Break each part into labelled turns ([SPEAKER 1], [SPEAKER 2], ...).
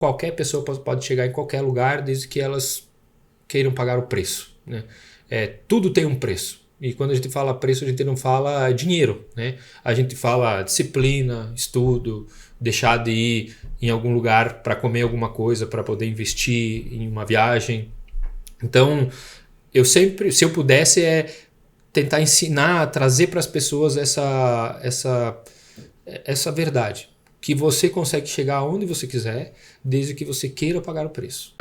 [SPEAKER 1] qualquer pessoa pode chegar em qualquer lugar desde que elas queiram pagar o preço, né? Tudo tem um preço. E quando a gente fala preço, a gente não fala dinheiro, né? A gente fala disciplina, estudo, deixar de ir em algum lugar para comer alguma coisa, para poder investir em uma viagem. Então, eu sempre, se eu pudesse, tentar ensinar, trazer para as pessoas essa verdade. Que você consegue chegar aonde você quiser, desde que você queira pagar o preço.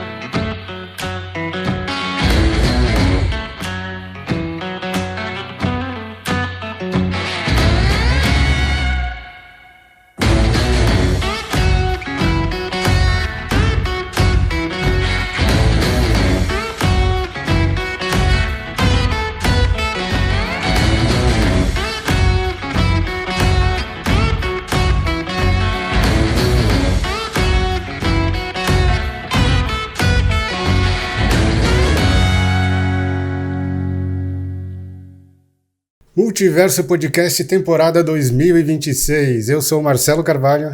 [SPEAKER 2] Multiverso Podcast temporada 2026. Eu sou o Marcelo Carvalho.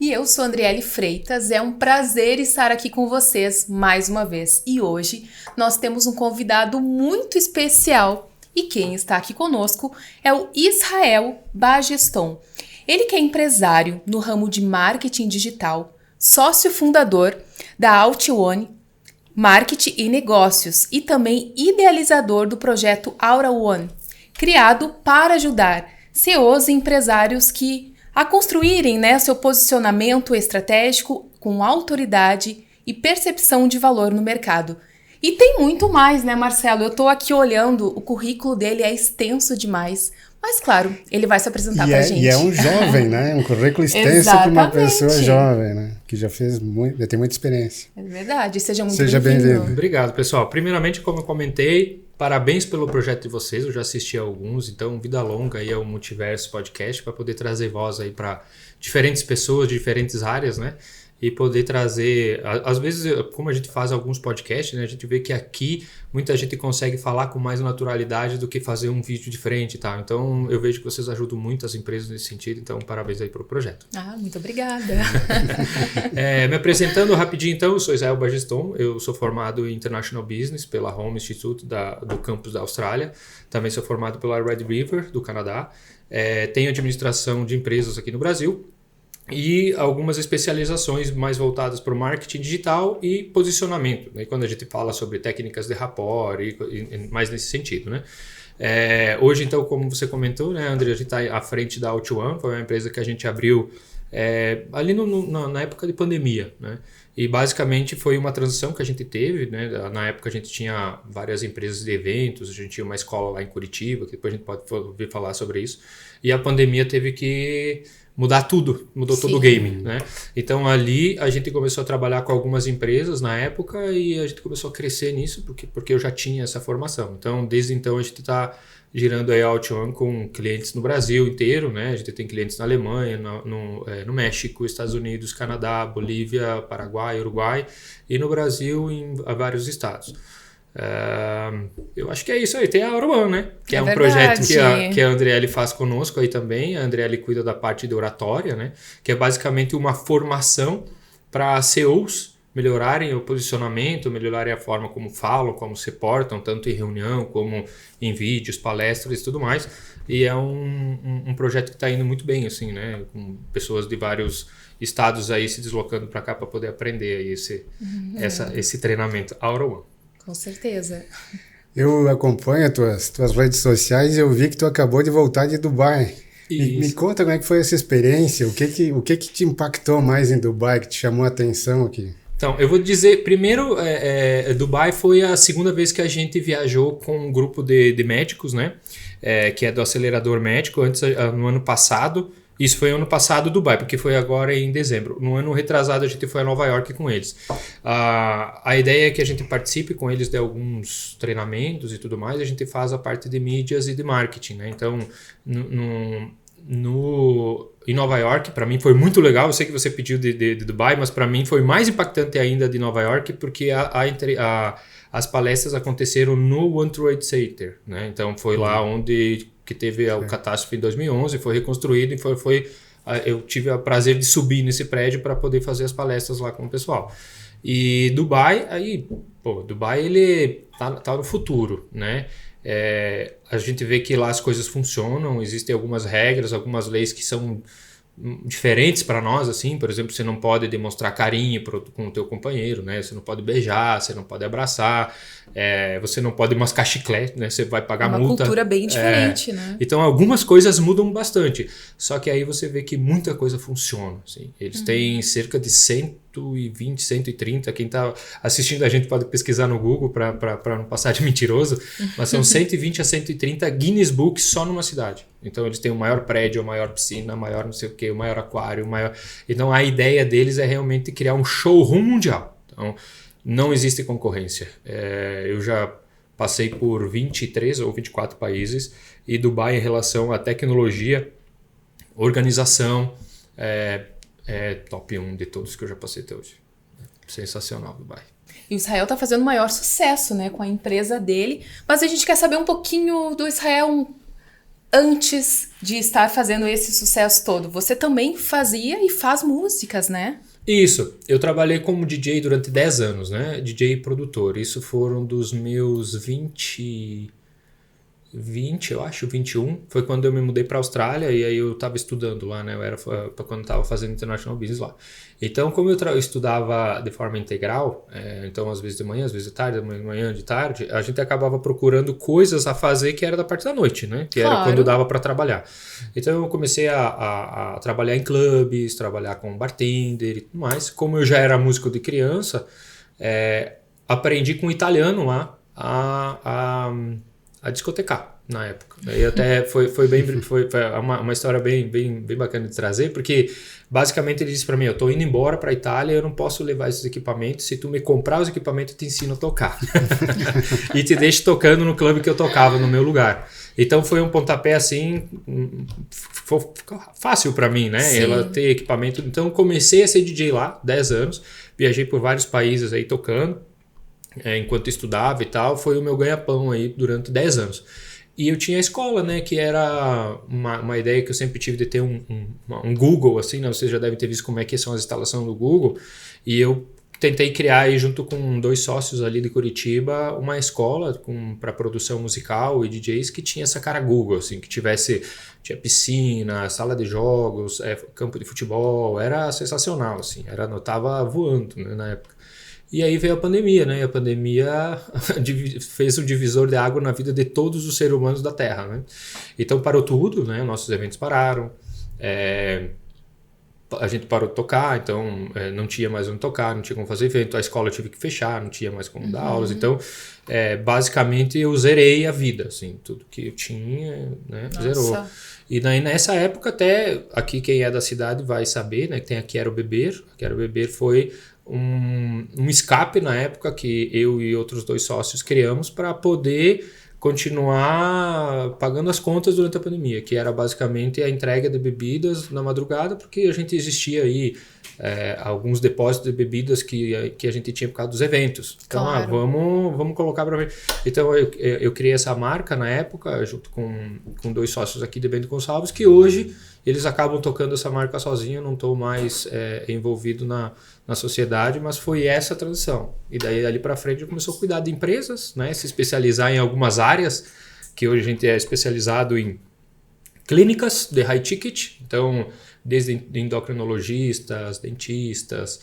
[SPEAKER 3] E eu sou a Andriele Freitas. É um prazer estar aqui com vocês mais uma vez. E hoje nós temos um convidado muito especial. E quem está aqui conosco é o Israel Bageston. Ele que é empresário no ramo de marketing digital, sócio fundador da Alt1 Marketing e Negócios e também idealizador do projeto Aura One, criado para ajudar CEOs e empresários a construírem, seu posicionamento estratégico com autoridade e percepção de valor no mercado. E tem muito mais, né, Marcelo? Eu estou aqui olhando, o currículo dele é extenso demais. Mas, claro, ele vai se apresentar pra gente.
[SPEAKER 2] E é um jovem, né? Um currículo extenso para uma pessoa jovem, né? Que já tem muita experiência.
[SPEAKER 3] É verdade. Seja
[SPEAKER 2] bem-vindo.
[SPEAKER 1] Obrigado, pessoal. Primeiramente, como eu comentei, parabéns pelo projeto de vocês. Eu já assisti a alguns, então vida longa aí ao Multiverso Podcast para poder trazer voz aí para diferentes pessoas de diferentes áreas, né? E poder trazer, às vezes, como a gente faz alguns podcasts, né, a gente vê que aqui muita gente consegue falar com mais naturalidade do que fazer um vídeo de frente, tá? Então eu vejo que vocês ajudam muito as empresas nesse sentido, então parabéns aí pelo projeto.
[SPEAKER 3] Muito obrigada.
[SPEAKER 1] Me apresentando rapidinho então, eu sou Israel Bageston, eu sou formado em International Business pela Home Institute do campus da Austrália, também sou formado pela Red River do Canadá, tenho administração de empresas aqui no Brasil, e algumas especializações mais voltadas para o marketing digital e posicionamento, né? Quando a gente fala sobre técnicas de rapport e mais nesse sentido, né? Hoje, então, como você comentou, né, André, a gente está à frente da Alt1, foi uma empresa que a gente abriu ali na época de pandemia, né? E basicamente foi uma transição que a gente teve, né? Na época a gente tinha várias empresas de eventos, a gente tinha uma escola lá em Curitiba, que depois a gente pode ouvir falar sobre isso, e a pandemia teve que mudou todo o game, né? Então ali a gente começou a trabalhar com algumas empresas na época e a gente começou a crescer nisso porque eu já tinha essa formação. Então desde então a gente está girando aí a Alt1 com clientes no Brasil inteiro, né? A gente tem clientes na Alemanha, no México, Estados Unidos, Canadá, Bolívia, Paraguai, Uruguai e no Brasil em vários estados. Eu acho que é isso aí. Tem a Aura One, né? Que é um projeto que a Andriele faz conosco aí também. A Andriele cuida da parte de oratória, né? Que é basicamente uma formação para CEOs melhorarem o posicionamento, melhorarem a forma como falam, como se portam, tanto em reunião como em vídeos, palestras e tudo mais. E é um projeto que está indo muito bem, assim, né? Com pessoas de vários estados aí se deslocando para cá para poder aprender aí esse treinamento. Aura One.
[SPEAKER 3] Com certeza.
[SPEAKER 2] Eu acompanho as tuas redes sociais e eu vi que tu acabou de voltar de Dubai. Me conta como é que foi essa experiência, o que te impactou mais em Dubai, que te chamou a atenção aqui?
[SPEAKER 1] Então, eu vou dizer, primeiro, Dubai foi a segunda vez que a gente viajou com um grupo de médicos, né? Que é do acelerador médico, antes no ano passado. Isso foi ano passado Dubai, porque foi agora em dezembro. No ano retrasado a gente foi a Nova York com eles. A ideia é que a gente participe com eles de alguns treinamentos e tudo mais. A gente faz a parte de mídias e de marketing, né? Então, em Nova York, para mim foi muito legal. Eu sei que você pediu de Dubai, mas para mim foi mais impactante ainda de Nova York, porque as palestras aconteceram no One Trade Center, né? Então foi lá onde que teve a catástrofe em 2011, foi reconstruído e foi eu tive o prazer de subir nesse prédio para poder fazer as palestras lá com o pessoal. E Dubai, Dubai ele tá no futuro, né? A gente vê que lá as coisas funcionam, existem algumas regras, algumas leis que são diferentes para nós, assim, por exemplo, você não pode demonstrar carinho com o teu companheiro, né? Você não pode beijar, você não pode abraçar, você não pode mascar chiclete, né? Você vai pagar multa.
[SPEAKER 3] Uma cultura bem diferente, né?
[SPEAKER 1] Então algumas coisas mudam bastante, só que aí você vê que muita coisa funciona, assim. Eles têm cerca de 120, 130, quem está assistindo a gente pode pesquisar no Google para não passar de mentiroso, mas são 120 a 130 Guinness Books só numa cidade. Então eles têm o maior prédio, a maior piscina, a maior não sei o que, o maior aquário, Então a ideia deles é realmente criar um showroom mundial. Então não existe concorrência. Eu já passei por 23 ou 24 países e Dubai em relação à tecnologia, organização, top 1 de todos que eu já passei até hoje. Sensacional, Dubai.
[SPEAKER 3] E o Israel está fazendo o maior sucesso, né, com a empresa dele. Mas a gente quer saber um pouquinho do Israel antes de estar fazendo esse sucesso todo. Você também fazia e faz músicas, né?
[SPEAKER 1] Isso. Eu trabalhei como DJ durante 10 anos, né? DJ e produtor. Isso foram dos meus 20, eu acho, 21. Foi quando eu me mudei para a Austrália e aí eu estava estudando lá, né? Eu era quando estava fazendo International Business lá. Então, como eu estudava de forma integral, então às vezes de manhã, às vezes de tarde, de manhã, de tarde, a gente acabava procurando coisas a fazer que era da parte da noite, né? Que era quando dava para trabalhar. Então eu comecei a trabalhar em clubes, trabalhar como bartender e tudo mais. Como eu já era músico de criança, aprendi com o italiano lá a discotecar na época. E até foi uma história bem bacana de trazer, porque basicamente ele disse para mim, eu tô indo embora para a Itália, eu não posso levar esses equipamentos, se tu me comprar os equipamentos eu te ensino a tocar. E te deixo tocando no clube que eu tocava no meu lugar. Então foi um pontapé assim, ficou fácil para mim, né?
[SPEAKER 3] Sim.
[SPEAKER 1] Ela ter equipamento. Então comecei a ser DJ lá, 10 anos, viajei por vários países aí tocando, enquanto estudava e tal, foi o meu ganha-pão aí durante 10 anos. E eu tinha a escola, né, que era uma ideia que eu sempre tive de ter um Google, assim, né, vocês já devem ter visto como é que são as instalações do Google, e eu tentei criar aí, junto com 2 sócios ali de Curitiba, uma escola para produção musical e DJs que tinha essa cara Google, assim, que tinha piscina, sala de jogos, campo de futebol, era sensacional, assim, eu tava voando, né, na época. E aí veio a pandemia, né? E a pandemia fez um divisor de água na vida de todos os seres humanos da Terra, né? Então parou tudo, né? Nossos eventos pararam, a gente parou de tocar, então não tinha mais onde tocar, não tinha como fazer evento, a escola tive que fechar, não tinha mais como dar aulas. Então, basicamente, eu zerei a vida, assim, tudo que eu tinha, né? Zerou. E daí, nessa época, até aqui quem é da cidade vai saber, né? Que tem a Quero Beber. A Quero Beber foi um escape na época que eu e outros 2 sócios criamos para poder continuar pagando as contas durante a pandemia, que era basicamente a entrega de bebidas na madrugada, porque a gente existia aí alguns depósitos de bebidas que a gente tinha por causa dos eventos. Então,
[SPEAKER 3] claro.
[SPEAKER 1] Vamos colocar para ver. Então, eu criei essa marca na época, junto com 2 sócios aqui de Bento Gonçalves, que hoje eles acabam tocando essa marca sozinho, não estou mais envolvido na sociedade, mas foi essa a transição. E daí, ali para frente, eu comecei a cuidar de empresas, né, se especializar em algumas áreas, que hoje a gente é especializado em clínicas de high ticket, então, desde endocrinologistas, dentistas,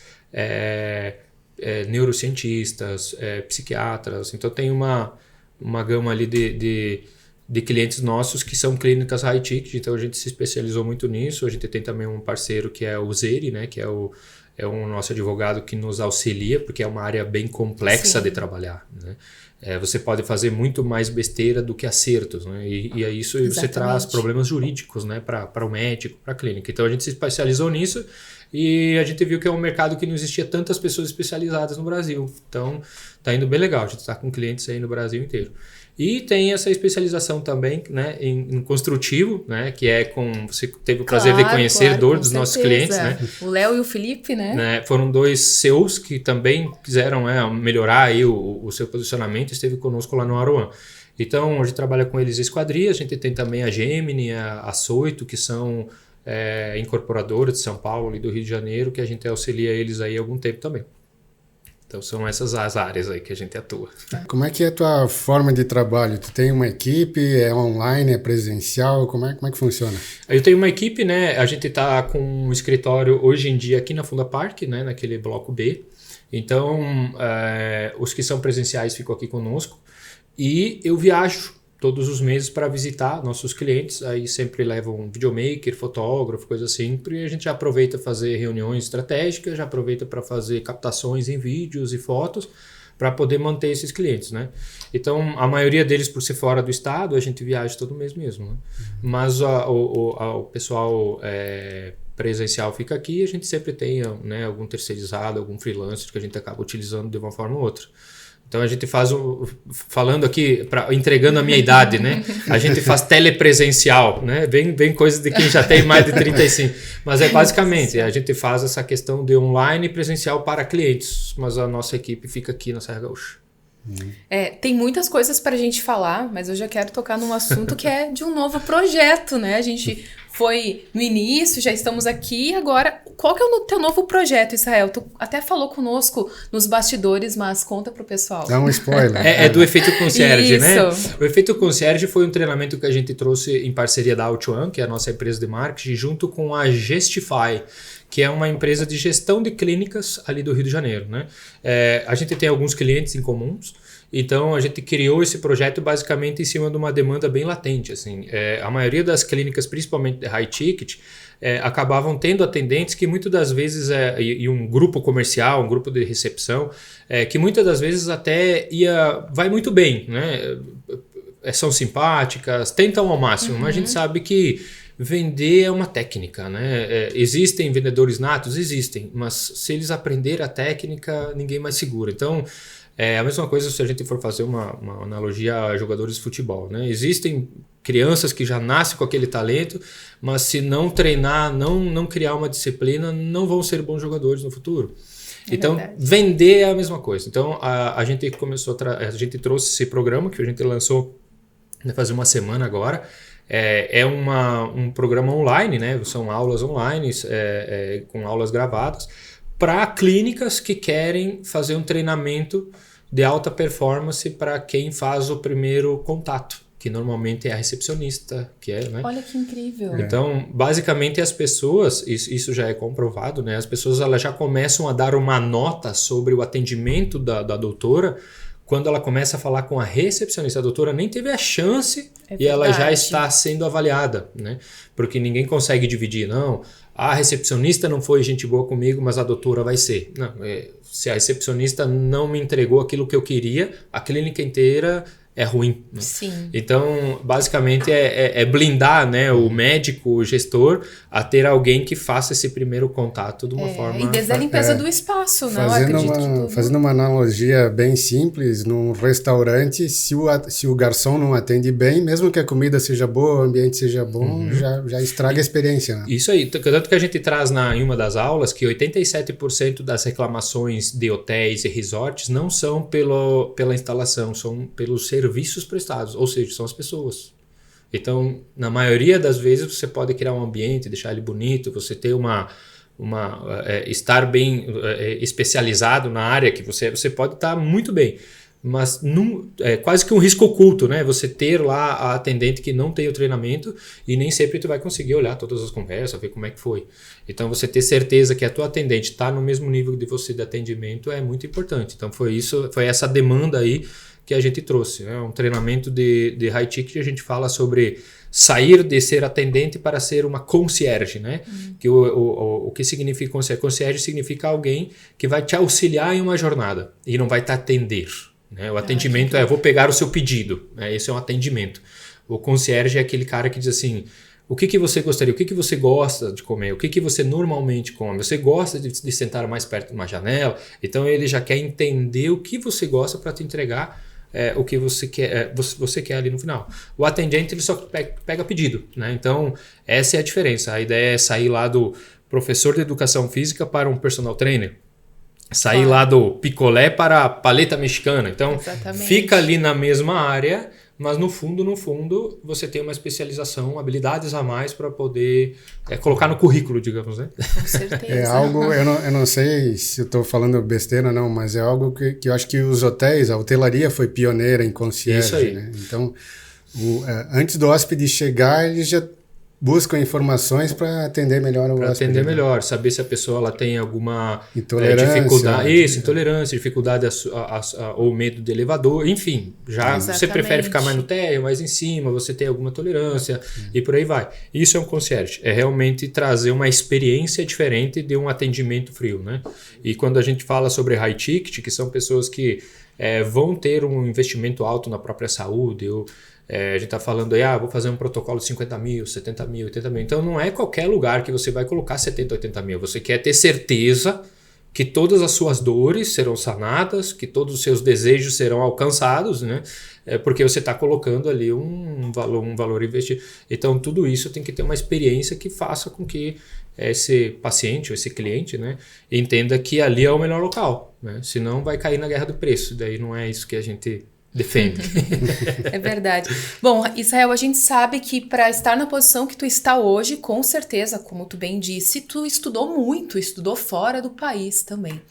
[SPEAKER 1] neurocientistas, psiquiatras. Então, tem uma gama ali de clientes nossos que são clínicas high ticket, então a gente se especializou muito nisso. A gente tem também um parceiro que é o Zeri, né, que é o nosso advogado que nos auxilia, porque é uma área bem complexa de trabalhar, né? Você pode fazer muito mais besteira do que acertos, né? E aí isso você traz problemas jurídicos, né, para o médico, para a clínica. Então a gente se especializou nisso e a gente viu que é um mercado que não existia tantas pessoas especializadas no Brasil. Então tá indo bem legal, a gente está com clientes aí no Brasil inteiro. E tem essa especialização também, né, em construtivo, né, que você teve o prazer de conhecer dos nossos clientes, né?
[SPEAKER 3] O Léo e o Felipe, né?
[SPEAKER 1] Foram 2 CEOs que também quiseram melhorar aí o seu posicionamento, esteve conosco lá no Aruan. Então, a gente trabalha com eles esquadrias, a gente tem também a Gemini, a Soito, que são incorporadora de São Paulo e do Rio de Janeiro, que a gente auxilia eles aí há algum tempo também. Então são essas as áreas aí que a gente atua.
[SPEAKER 2] Como é que é a tua forma de trabalho? Tu tem uma equipe, é online, é presencial? Como é que funciona?
[SPEAKER 1] Eu tenho uma equipe, né? A gente está com um escritório hoje em dia aqui na Funda Park, né? Naquele bloco B. Então, os que são presenciais ficam aqui conosco. E eu viajo todos os meses para visitar nossos clientes. Aí sempre levo um videomaker, fotógrafo, coisa assim. E a gente já aproveita fazer reuniões estratégicas, já aproveita para fazer captações em vídeos e fotos para poder manter esses clientes, né? Então, a maioria deles, por ser fora do estado, a gente viaja todo mês mesmo, né? Mas o pessoal presencial fica aqui e a gente sempre tem, né, algum terceirizado, algum freelancer que a gente acaba utilizando de uma forma ou outra. Então a gente faz, falando aqui, entregando a minha idade, né? A gente faz telepresencial, né? Bem coisa de quem já tem mais de 35. Mas basicamente, a gente faz essa questão de online e presencial para clientes, mas a nossa equipe fica aqui na Serra Gaúcha.
[SPEAKER 3] Tem muitas coisas para a gente falar, mas eu já quero tocar num assunto que é de um novo projeto, né? A gente foi no início, já estamos aqui, agora, qual que é o teu novo projeto, Israel? Tu até falou conosco nos bastidores, mas conta pro pessoal.
[SPEAKER 2] Dá um spoiler.
[SPEAKER 1] É do Efeito Concierge,
[SPEAKER 3] Isso.
[SPEAKER 1] né? O Efeito Concierge foi um treinamento que a gente trouxe em parceria da Out1, que é a nossa empresa de marketing, junto com a Gestify, que é uma empresa de gestão de clínicas ali do Rio de Janeiro, né? A gente tem alguns clientes em comuns, então a gente criou esse projeto basicamente em cima de uma demanda bem latente. Assim. A maioria das clínicas, principalmente de high ticket, acabavam tendo atendentes que muitas das vezes, e um grupo comercial, um grupo de recepção, que muitas das vezes até vai muito bem, né? São simpáticas, tentam ao máximo, mas a gente sabe que vender é uma técnica, né? Existem vendedores natos? Existem, mas se eles aprenderem a técnica, ninguém mais segura. Então, é a mesma coisa se a gente for fazer uma analogia a jogadores de futebol, né? Existem crianças que já nascem com aquele talento, mas se não treinar, não criar uma disciplina, não vão ser bons jogadores no futuro. Então, vender é a mesma coisa. Então, a gente a gente trouxe esse programa que a gente lançou faz uma semana agora. Um programa online, né? São aulas online, com aulas gravadas, para clínicas que querem fazer um treinamento de alta performance para quem faz o primeiro contato, que normalmente é a recepcionista, né?
[SPEAKER 3] Olha que incrível.
[SPEAKER 1] Então, basicamente as pessoas, isso já é comprovado, né? As pessoas elas já começam a dar uma nota sobre o atendimento da doutora quando ela começa a falar com a recepcionista. A doutora nem teve a chance e ela já está sendo avaliada, né? Porque ninguém consegue dividir, não. A recepcionista não foi gente boa comigo, mas a doutora vai ser. Não, se a recepcionista não me entregou aquilo que eu queria, a clínica inteira é ruim. Né?
[SPEAKER 3] Sim.
[SPEAKER 1] Então, basicamente, é blindar, né, o médico, o gestor, a ter alguém que faça esse primeiro contato de uma forma...
[SPEAKER 3] E desde a limpeza do espaço, né?
[SPEAKER 2] Fazendo uma analogia bem simples, num restaurante, se o garçom não atende bem, mesmo que a comida seja boa, o ambiente seja bom, já estraga a experiência. Né?
[SPEAKER 1] Isso aí. Tanto que a gente traz em uma das aulas que 87% das reclamações de hotéis e resorts não são pela instalação, são pelos serviços prestados, ou seja, são as pessoas. Então, na maioria das vezes, você pode criar um ambiente, deixar ele bonito, você ter estar bem especializado na área que você pode estar muito bem, mas é quase que um risco oculto, né? Você ter lá a atendente que não tem o treinamento e nem sempre tu vai conseguir olhar todas as conversas, ver como é que foi. Então, você ter certeza que a tua atendente está no mesmo nível de você de atendimento é muito importante. Então, foi essa demanda aí que a gente trouxe, né? Um treinamento de high ticket, a gente fala sobre sair de ser atendente para ser uma concierge, né? Que o que significa concierge? Concierge significa alguém que vai te auxiliar em uma jornada e não vai te atender, né? O atendimento vou pegar o seu pedido, né? Esse é um atendimento. O concierge é aquele cara que diz assim, o que você gostaria, o que você gosta de comer, o que você normalmente come, você gosta de sentar mais perto de uma janela, então ele já quer entender o que você gosta para te entregar o que você quer ali no final. O atendente ele só pega pedido, né? Então essa é a diferença. A ideia é sair lá do professor de educação física para um personal trainer, sair lá do picolé para a paleta mexicana. Então fica ali na mesma área, mas no fundo, você tem uma especialização, habilidades a mais para poder colocar no currículo, digamos, né?
[SPEAKER 3] Com certeza.
[SPEAKER 2] É algo, eu não sei se eu estou falando besteira não, mas é algo que eu acho que os hotéis, a hotelaria foi pioneira em concierge,
[SPEAKER 1] isso aí.
[SPEAKER 2] né? Então, antes do hóspede chegar, eles já buscam informações para atender melhor o hóspede.
[SPEAKER 1] Para atender melhor, saber se a pessoa ela tem alguma
[SPEAKER 2] intolerância,
[SPEAKER 1] dificuldade. Intolerância, dificuldade ou medo de elevador, enfim. Você prefere ficar mais no térreo, mais em cima, você tem alguma tolerância e por aí vai. Isso é um concierge, é realmente trazer uma experiência diferente de um atendimento frio, né? E quando a gente fala sobre high ticket, que são pessoas que vão ter um investimento alto na própria saúde, a gente está falando aí, vou fazer um protocolo de 50 mil, 70 mil, 80 mil. Então não é qualquer lugar que você vai colocar 70, 80 mil. Você quer ter certeza que todas as suas dores serão sanadas, que todos os seus desejos serão alcançados, né? Porque você está colocando ali um valor investido. Então tudo isso tem que ter uma experiência que faça com que esse paciente ou esse cliente, né, entenda que ali é o melhor local, né? Senão vai cair na guerra do preço. Daí não é isso que a gente defende.
[SPEAKER 3] É verdade. Bom, Israel, a gente sabe que para estar na posição que tu está hoje, com certeza, como tu bem disse, tu estudou muito, estudou fora do país também.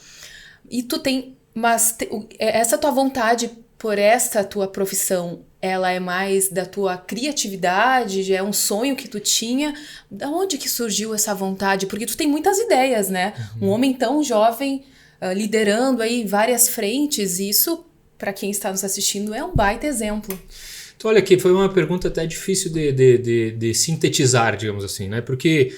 [SPEAKER 3] E tu tem, mas essa tua vontade por essa tua profissão, ela é mais da tua criatividade, já é um sonho que tu tinha? Da onde que surgiu essa vontade? Porque tu tem muitas ideias, né? Um homem tão jovem, liderando aí várias frentes, e isso, para quem está nos assistindo, é um baita exemplo.
[SPEAKER 1] Então, olha aqui, foi uma pergunta até difícil de sintetizar, digamos assim, né? Porque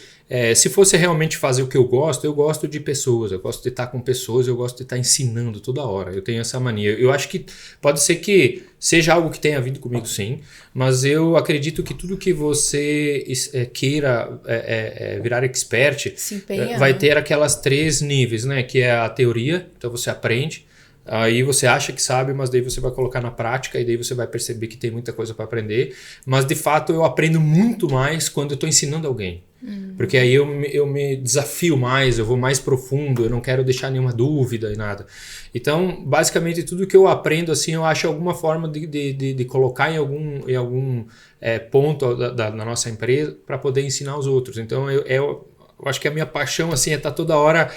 [SPEAKER 1] se fosse realmente fazer o que eu gosto de pessoas, eu gosto de estar com pessoas, eu gosto de estar ensinando toda hora, eu tenho essa mania. Eu acho que pode ser que seja algo que tenha vindo comigo, sim, mas eu acredito que tudo que você queira virar expert vai ter aquelas 3 níveis, né? Que é a teoria, então você aprende. Aí você acha que sabe, mas daí você vai colocar na prática e daí você vai perceber que tem muita coisa para aprender. Mas de fato eu aprendo muito mais quando eu estou ensinando alguém. Porque aí eu me desafio mais, eu vou mais profundo, eu não quero deixar nenhuma dúvida e nada. Então, basicamente tudo que eu aprendo, assim, eu acho alguma forma de colocar em algum ponto da nossa empresa para poder ensinar os outros. Então eu acho que a minha paixão, assim, é estar toda hora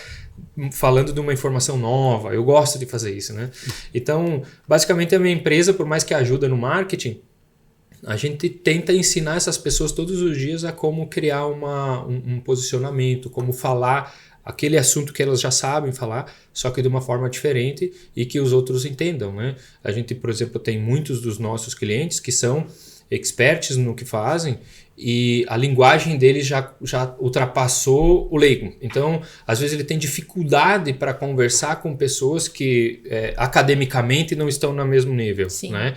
[SPEAKER 1] falando de uma informação nova. Eu gosto de fazer isso, né? Então, basicamente a minha empresa, por mais que ajuda no marketing, a gente tenta ensinar essas pessoas todos os dias a como criar um posicionamento, como falar aquele assunto que elas já sabem falar, só que de uma forma diferente e que os outros entendam, né? A gente, por exemplo, tem muitos dos nossos clientes que são experts no que fazem e a linguagem deles já ultrapassou o leigo. Então, às vezes ele tem dificuldade para conversar com pessoas que academicamente não estão no mesmo nível, né?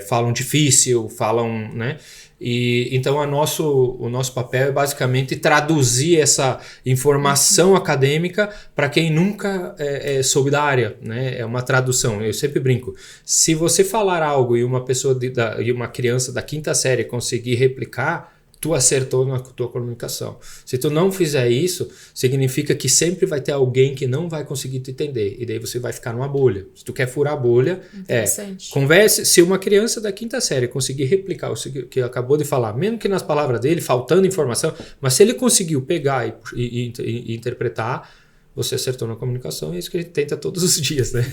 [SPEAKER 1] Falam difícil, falam, né? E então o nosso papel é basicamente traduzir essa informação acadêmica para quem nunca soube da área, né? É uma tradução. Eu sempre brinco. Se você falar algo e uma pessoa e uma criança da 5ª série conseguir replicar, tu acertou na tua comunicação. Se tu não fizer isso, significa que sempre vai ter alguém que não vai conseguir te entender. E daí você vai ficar numa bolha. Se tu quer furar a bolha, converse. Se uma criança da 5ª série conseguir replicar o que acabou de falar, mesmo que nas palavras dele, faltando informação, mas se ele conseguiu pegar e interpretar, você acertou na comunicação, e é isso que a gente tenta todos os dias, né?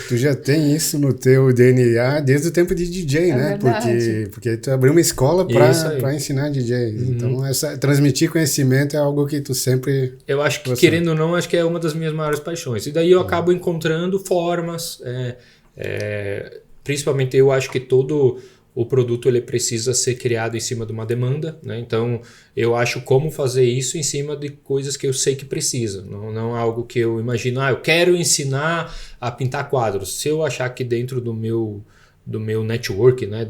[SPEAKER 2] Tu já tem isso no teu DNA desde o tempo de DJ, né? Porque tu abriu uma escola para ensinar DJ. Então, transmitir conhecimento é algo que tu sempre...
[SPEAKER 1] Eu acho que, querendo ou não, acho que é uma das minhas maiores paixões. E daí eu acabo encontrando formas, principalmente eu acho que todo o produto ele precisa ser criado em cima de uma demanda, né? Então eu acho como fazer isso em cima de coisas que eu sei que precisa, não é algo que eu imagino, eu quero ensinar a pintar quadros. Se eu achar que dentro do meu network, né,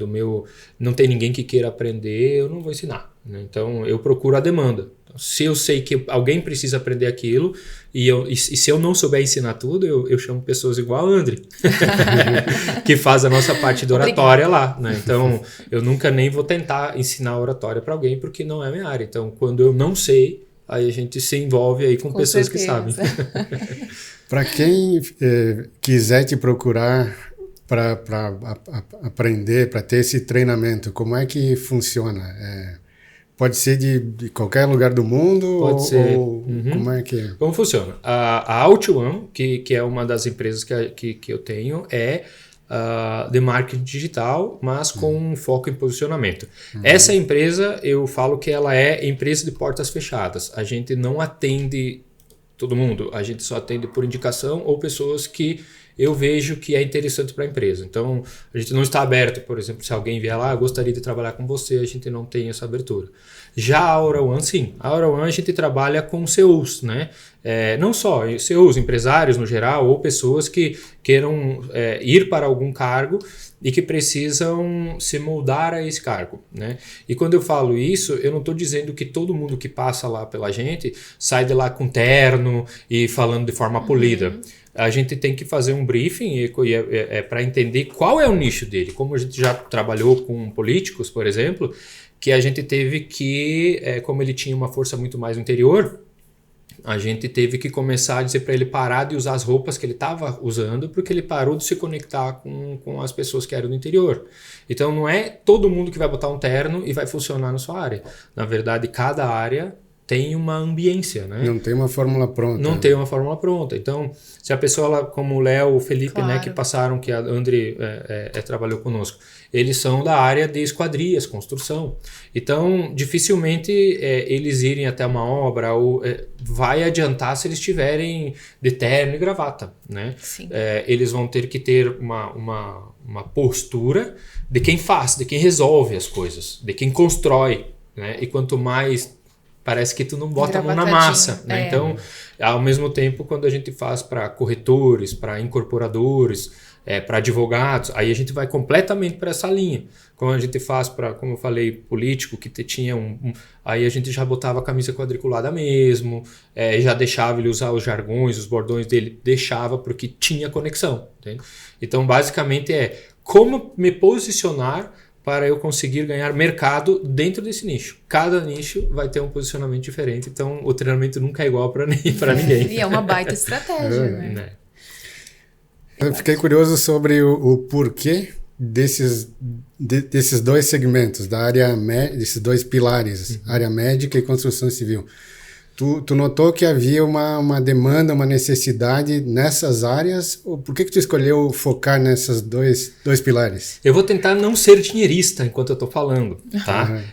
[SPEAKER 1] não tem ninguém que queira aprender, eu não vou ensinar, né? Então eu procuro a demanda. Se eu sei que alguém precisa aprender aquilo e se eu não souber ensinar tudo, eu chamo pessoas igual a André, que faz a nossa parte de oratória lá, né? Então eu nunca nem vou tentar ensinar oratória para alguém porque não é minha área. Então quando eu não sei, aí a gente se envolve aí com pessoas
[SPEAKER 3] certeza.
[SPEAKER 1] Que sabem.
[SPEAKER 2] Para quem quiser te procurar para aprender, para ter esse treinamento, como é que funciona? Pode ser de qualquer lugar do mundo?
[SPEAKER 1] Pode ser.
[SPEAKER 2] Como é que é?
[SPEAKER 1] Como funciona? A Out1, que é uma das empresas que eu tenho, é de marketing digital, mas com um foco em posicionamento. Essa empresa, eu falo que ela é empresa de portas fechadas. A gente não atende todo mundo, a gente só atende por indicação ou pessoas que eu vejo que é interessante para a empresa. Então, a gente não está aberto, por exemplo, se alguém vier lá, gostaria de trabalhar com você, a gente não tem essa abertura. Já a Aura One, sim. A Aura One a gente trabalha com CEOs, né? Não só CEOs, empresários no geral, ou pessoas que queiram ir para algum cargo e que precisam se moldar a esse cargo, né? E quando eu falo isso, eu não estou dizendo que todo mundo que passa lá pela gente sai de lá com terno e falando de forma polida. A gente tem que fazer um briefing para entender qual é o nicho dele. Como a gente já trabalhou com políticos, por exemplo, que a gente teve que, como ele tinha uma força muito mais no interior, a gente teve que começar a dizer para ele parar de usar as roupas que ele estava usando, porque ele parou de se conectar com as pessoas que eram do interior. Então não é todo mundo que vai botar um terno e vai funcionar na sua área. Na verdade, cada área tem uma ambiência, né?
[SPEAKER 2] Não tem uma fórmula pronta.
[SPEAKER 1] Não tem uma fórmula pronta. Então, se a pessoa, como o Léo, o Felipe, claro, né, que passaram, que a André trabalhou conosco, eles são da área de esquadrias, construção. Então, dificilmente eles irem até uma obra ou vai adiantar se eles tiverem de terno e gravata, né?
[SPEAKER 3] Sim.
[SPEAKER 1] Eles vão ter que ter uma postura de quem faz, de quem resolve as coisas, de quem constrói, né? E quanto mais parece que tu não bota a mão na massa, né? Então, ao mesmo tempo, quando a gente faz para corretores, para incorporadores, para advogados, aí a gente vai completamente para essa linha. Como a gente faz para, como eu falei, político, que tinha aí a gente já botava a camisa quadriculada mesmo, já deixava ele usar os jargões, os bordões dele, deixava porque tinha conexão. Entende? Então, basicamente como me posicionar para eu conseguir ganhar mercado dentro desse nicho. Cada nicho vai ter um posicionamento diferente, então o treinamento nunca é igual para ninguém.
[SPEAKER 3] E é uma baita estratégia, né?
[SPEAKER 2] Eu fiquei curioso sobre o porquê desses dois segmentos, desses dois pilares, área médica e construção civil. Tu notou que havia uma demanda, uma necessidade nessas áreas? Por que tu escolheu focar nesses dois pilares?
[SPEAKER 1] Eu vou tentar não ser dinheirista enquanto eu estou falando, tá?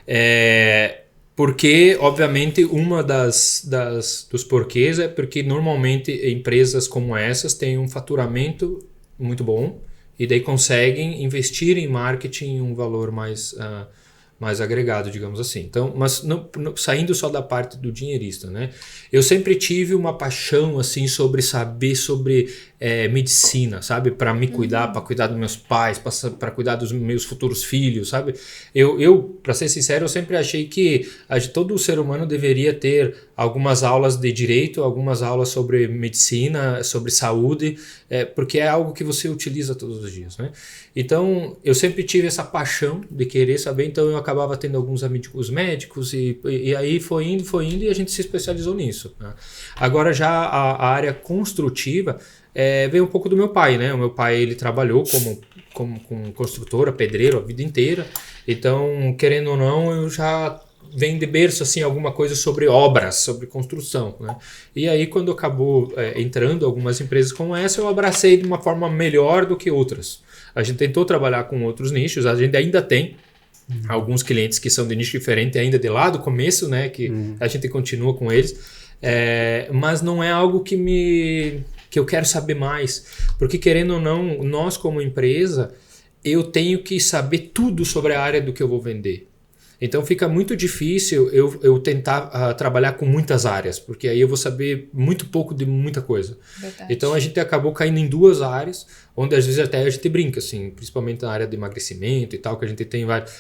[SPEAKER 1] Porque, obviamente, uma dos porquês é porque normalmente empresas como essas têm um faturamento muito bom e daí conseguem investir em marketing um valor mais agregado, digamos assim. Então, mas saindo só da parte do dinheirista, né? Eu sempre tive uma paixão assim sobre saber sobre medicina, sabe? Para me cuidar, para cuidar dos meus pais, para cuidar dos meus futuros filhos, sabe? Eu para ser sincero, eu sempre achei que todo ser humano deveria ter algumas aulas de direito, algumas aulas sobre medicina, sobre saúde, porque é algo que você utiliza todos os dias, né? Então, eu sempre tive essa paixão de querer saber, então eu acabava tendo alguns amigos médicos e aí foi indo e a gente se especializou nisso, né? Agora já a área construtiva veio um pouco do meu pai, né? O meu pai, ele trabalhou como construtora, pedreiro a vida inteira, então, querendo ou não, eu já vem de berço assim, alguma coisa sobre obras, sobre construção, né? E aí quando acabou entrando algumas empresas como essa, eu abracei de uma forma melhor do que outras. A gente tentou trabalhar com outros nichos, a gente ainda tem alguns clientes que são de nicho diferente ainda de lá do começo, né? Que a gente continua com eles, mas não é algo que eu quero saber mais, porque querendo ou não, nós como empresa, eu tenho que saber tudo sobre a área do que eu vou vender. Então fica muito difícil eu tentar trabalhar com muitas áreas, porque aí eu vou saber muito pouco de muita coisa.
[SPEAKER 3] Verdade.
[SPEAKER 1] Então a gente acabou caindo em duas áreas, onde às vezes até a gente brinca, assim, principalmente na área de emagrecimento e tal, que a gente tem vários.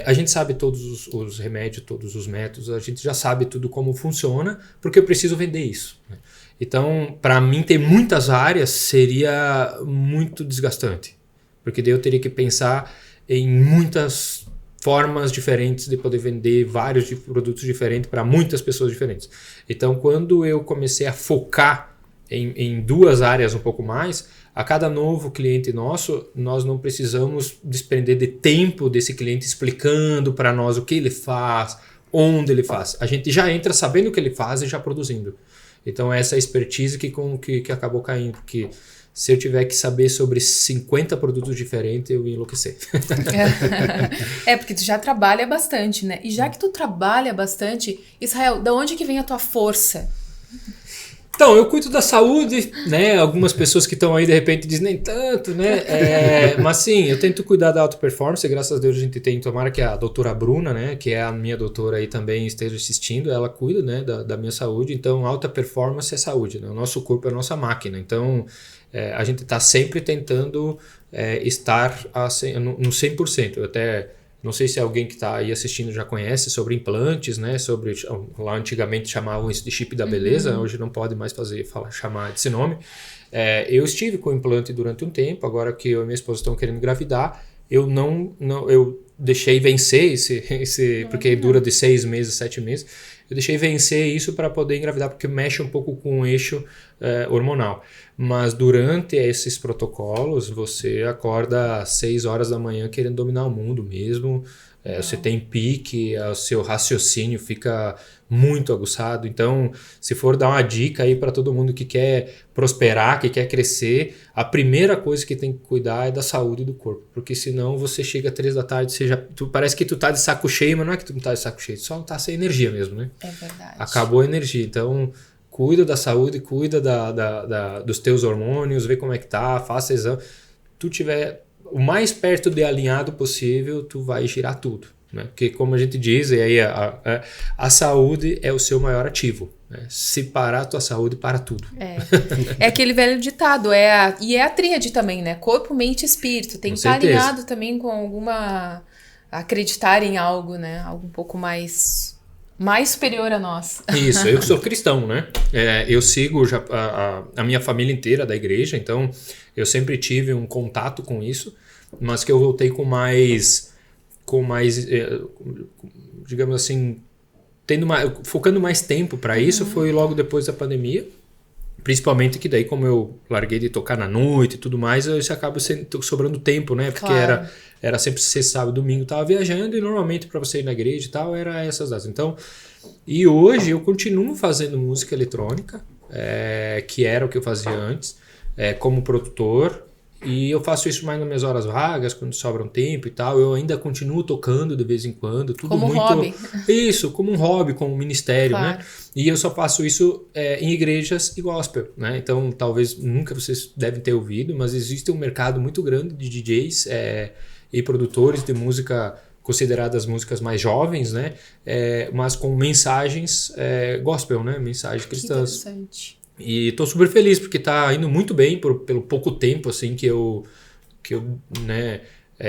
[SPEAKER 1] A gente sabe todos os remédios, todos os métodos, a gente já sabe tudo como funciona, porque eu preciso vender isso, né? Então, para mim, ter muitas áreas seria muito desgastante, porque daí eu teria que pensar em muitas formas diferentes de poder vender vários produtos diferentes para muitas pessoas diferentes. Então, quando eu comecei a focar em 2 áreas um pouco mais, a cada novo cliente nosso, nós não precisamos desprender de tempo desse cliente explicando para nós o que ele faz, onde ele faz. A gente já entra sabendo o que ele faz e já produzindo. Então essa expertise que acabou caindo, porque se eu tiver que saber sobre 50 produtos diferentes, eu ia enlouquecer.
[SPEAKER 3] Porque tu já trabalha bastante, né? E já que tu trabalha bastante, Israel, da onde que vem a tua força?
[SPEAKER 1] Então, eu cuido da saúde, né? Algumas pessoas que estão aí, de repente, dizem nem tanto, né? Mas sim, eu tento cuidar da alta performance. Graças a Deus a gente tem, tomara que a doutora Bruna, né? Que é a minha doutora aí também esteja assistindo. Ela cuida, né? Da minha saúde. Então, alta performance é saúde, né? O nosso corpo é a nossa máquina. Então, a gente está sempre tentando estar no 100%. Eu até... Não sei se alguém que está aí assistindo já conhece sobre implantes, né? Sobre, lá antigamente chamavam isso de chip da beleza, hoje não pode mais chamar desse nome. Eu estive com implante durante um tempo, agora que eu e minha esposa estão querendo engravidar, eu deixei vencer porque dura de 6 meses, 7 meses, eu deixei vencer isso para poder engravidar, porque mexe um pouco com o eixo hormonal. Mas durante esses protocolos, você acorda às 6 horas da manhã querendo dominar o mundo mesmo. Você tem pique, o seu raciocínio fica muito aguçado. Então, se for dar uma dica aí para todo mundo que quer prosperar, que quer crescer, a primeira coisa que tem que cuidar é da saúde do corpo. Porque senão você chega às 3 da tarde, parece que tu tá de saco cheio, mas não é que tu não tá de saco cheio, tu só tá sem energia mesmo, né?
[SPEAKER 3] É verdade.
[SPEAKER 1] Acabou a energia. Então, cuida da saúde, cuida dos teus hormônios, vê como é que tá, faça exame. Tu tiver o mais perto de alinhado possível, tu vai girar tudo, né? Porque como a gente diz, e aí a saúde é o seu maior ativo, né? Se parar a tua saúde, para tudo.
[SPEAKER 3] É aquele velho ditado, e é a tríade também, né? Corpo, mente e espírito. Tem que estar alinhado também com acreditar em algo, né? Algo um pouco mais superior a nós.
[SPEAKER 1] Isso, eu sou cristão, né? Eu sigo já a minha família inteira da igreja, então eu sempre tive um contato com isso, mas que eu voltei com mais digamos assim, focando mais tempo para isso, foi logo depois da pandemia. Principalmente que daí, como eu larguei de tocar na noite e tudo mais, isso acaba sobrando tempo, né? Porque
[SPEAKER 3] claro.
[SPEAKER 1] era sempre sexta, sábado, domingo, tava viajando, e normalmente para você ir na igreja e tal, era essas datas. Então, e hoje eu continuo fazendo música eletrônica, que era o que eu fazia antes, como produtor, e eu faço isso mais nas minhas horas vagas, quando sobra um tempo e tal. Eu ainda continuo tocando de vez em quando. Tudo
[SPEAKER 3] como
[SPEAKER 1] muito
[SPEAKER 3] hobby.
[SPEAKER 1] Isso, como um hobby, como um ministério,
[SPEAKER 3] claro.
[SPEAKER 1] né? E eu só faço isso em igrejas e gospel, né? Então, talvez nunca vocês devem ter ouvido, mas existe um mercado muito grande de DJs e produtores de música consideradas músicas mais jovens, né? Mas com mensagens gospel, né? Mensagens cristãs.
[SPEAKER 3] Que interessante.
[SPEAKER 1] E tô super feliz porque tá indo muito bem pelo pouco tempo assim que eu né,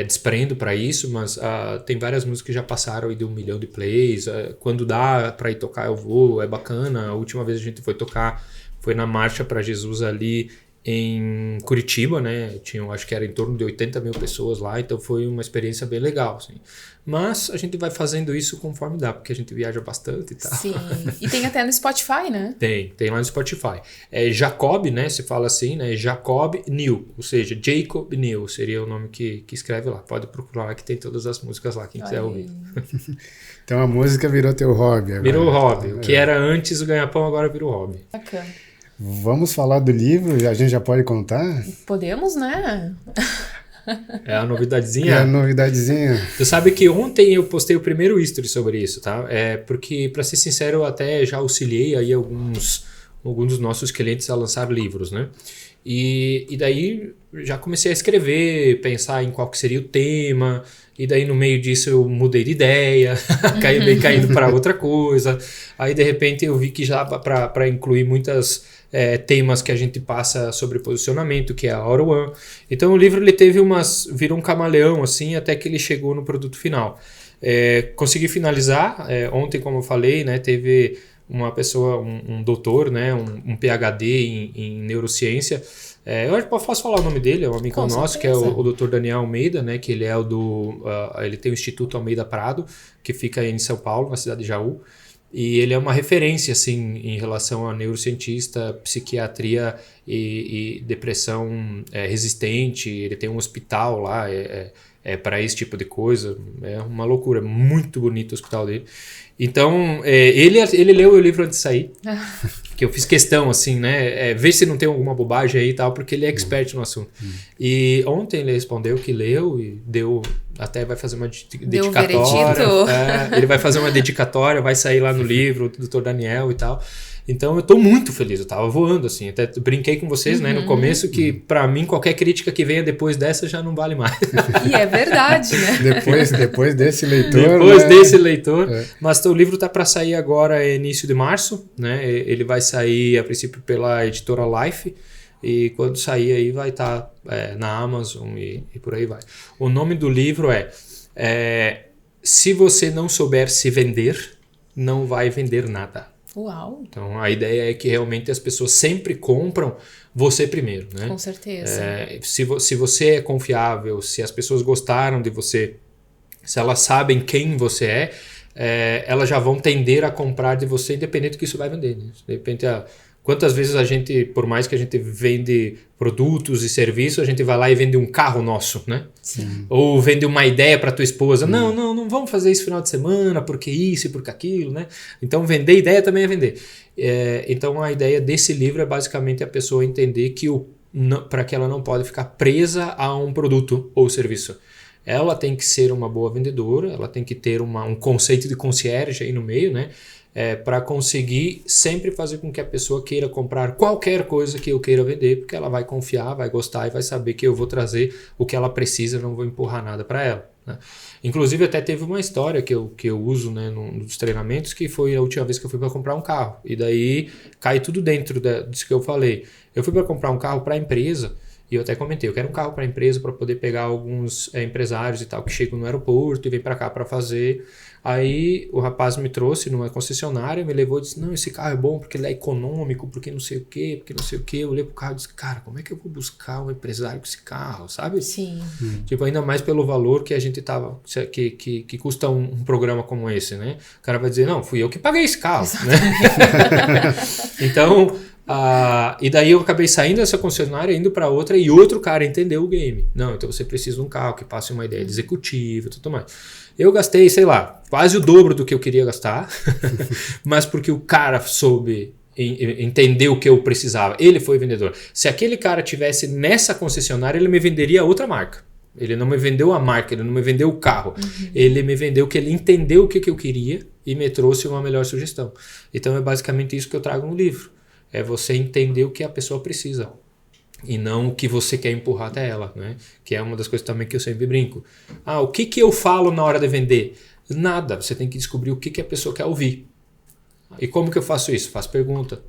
[SPEAKER 1] desprendo para isso, mas tem várias músicas que já passaram aí de 1 milhão de plays. Quando dá para ir tocar eu vou, é bacana. A última vez a gente foi tocar foi na Marcha para Jesus ali em Curitiba, né? Acho que era em torno de 80 mil pessoas lá, então foi uma experiência bem legal, assim. Mas a gente vai fazendo isso conforme dá, porque a gente viaja bastante e tal.
[SPEAKER 3] Sim, e tem até no Spotify, né?
[SPEAKER 1] Tem lá no Spotify. Jacob, né? Se fala assim, né? Jacob New, ou seja, Jacob New seria o nome que escreve lá. Pode procurar lá que tem todas as músicas lá, quem quiser ouvir.
[SPEAKER 2] Então a música virou teu hobby agora.
[SPEAKER 1] Virou hobby. O que era antes o ganha-pão agora virou hobby.
[SPEAKER 3] Bacana.
[SPEAKER 2] Vamos falar do livro? A gente já pode contar?
[SPEAKER 3] Podemos, né?
[SPEAKER 1] É a novidadezinha.
[SPEAKER 2] É a novidadezinha.
[SPEAKER 1] Tu sabe que ontem eu postei o primeiro history sobre isso, tá? Porque, pra ser sincero, eu até já auxiliei aí alguns dos nossos clientes a lançar livros, né? E daí já comecei a escrever, pensar em qual que seria o tema, e daí no meio disso eu mudei de ideia, acabei caindo para outra coisa. Aí de repente eu vi que já para incluir muitas temas que a gente passa sobre posicionamento, que é a Hora One. Então o livro ele virou um camaleão assim, até que ele chegou no produto final. Consegui finalizar, ontem como eu falei, né, teve uma pessoa, um doutor, né, um PhD em neurociência. Eu posso falar o nome dele, é um amigo nosso, que é o Dr. Daniel Almeida, né, que ele é ele tem o Instituto Almeida Prado, que fica em São Paulo, na cidade de Jaú. E ele é uma referência, assim, em relação a neurocientista, psiquiatria e depressão resistente. Ele tem um hospital lá, para esse tipo de coisa. É uma loucura, muito bonito o hospital dele. Então, ele leu o livro antes de sair, que eu fiz questão, assim, né? Ver se não tem alguma bobagem aí e tal, porque ele é expert no assunto. E ontem ele respondeu que leu e deu... Até vai fazer uma dedicatória. Ele vai fazer uma dedicatória, vai sair lá no livro, o Dr. Daniel e tal. Então eu tô muito feliz, eu tava voando, assim. Até brinquei com vocês, né, no começo, que pra mim qualquer crítica que venha depois dessa já não vale mais.
[SPEAKER 3] E é verdade, né?
[SPEAKER 2] Depois desse leitor.
[SPEAKER 1] Depois desse leitor. Mas o livro tá para sair agora início de março, né? Ele vai sair a princípio pela editora Life. E quando sair aí vai estar na Amazon e por aí vai. O nome do livro é Se Você Não Souber Se Vender, Não Vai Vender Nada.
[SPEAKER 3] Uau!
[SPEAKER 1] Então a ideia é que realmente as pessoas sempre compram você primeiro, né?
[SPEAKER 3] Com certeza.
[SPEAKER 1] Se você é confiável, se as pessoas gostaram de você, se elas sabem quem você elas já vão tender a comprar de você, independente do que isso vai vender, né? De repente, quantas vezes a gente, por mais que a gente vende produtos e serviços, a gente vai lá e vende um carro nosso, né?
[SPEAKER 3] Sim.
[SPEAKER 1] Ou vende uma ideia para tua esposa. Não vamos fazer isso no final de semana, porque isso e porque aquilo, né? Então, vender ideia também é vender. Então, a ideia desse livro é basicamente a pessoa entender que para que ela não pode ficar presa a um produto ou serviço. Ela tem que ser uma boa vendedora, ela tem que ter um conceito de concierge aí no meio, né? Para conseguir sempre fazer com que a pessoa queira comprar qualquer coisa que eu queira vender, porque ela vai confiar, vai gostar e vai saber que eu vou trazer o que ela precisa, não vou empurrar nada para ela, né? Inclusive até teve uma história que eu uso, né, nos treinamentos, que foi a última vez que eu fui para comprar um carro, e daí cai tudo dentro disso que eu falei. Eu fui para comprar um carro para a empresa, e eu até comentei, eu quero um carro para a empresa para poder pegar alguns empresários e tal que chegam no aeroporto e vem para cá para fazer. Aí o rapaz me trouxe numa concessionária, me levou e disse, não, esse carro é bom porque ele é econômico, porque não sei o quê, porque não sei o quê. Eu olhei pro carro e disse, cara, como é que eu vou buscar um empresário com esse carro, sabe? Sim. Tipo, ainda mais pelo valor que a gente tava, que custa um programa como esse, né? O cara vai dizer, não, fui eu que paguei esse carro, né? Então... e daí eu acabei saindo dessa concessionária, indo para outra, e outro cara entendeu o game. Não, então você precisa de um carro que passe uma ideia de executivo e tudo mais. Eu gastei, sei lá, quase o dobro do que eu queria gastar, mas porque o cara soube entender o que eu precisava. Ele foi vendedor. Se aquele cara tivesse nessa concessionária, ele me venderia outra marca. Ele não me vendeu a marca, ele não me vendeu o carro. Ele me vendeu que ele entendeu o que eu queria e me trouxe uma melhor sugestão. Então é basicamente isso que eu trago no livro. É você entender o que a pessoa precisa e não o que você quer empurrar até ela, né? Que é uma das coisas também que eu sempre brinco. O que eu falo na hora de vender? Nada, você tem que descobrir o que a pessoa quer ouvir. E como que eu faço isso? Faz pergunta.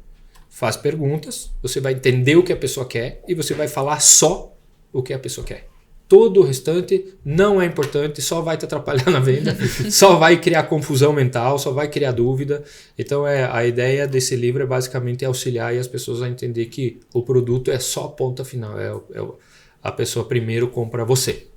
[SPEAKER 1] Faz perguntas, você vai entender o que a pessoa quer e você vai falar só o que a pessoa quer. Todo o restante não é importante, só vai te atrapalhar na venda, só vai criar confusão mental, só vai criar dúvida. Então a ideia desse livro é basicamente auxiliar as pessoas a entender que o produto é só a ponta final, a pessoa primeiro compra você.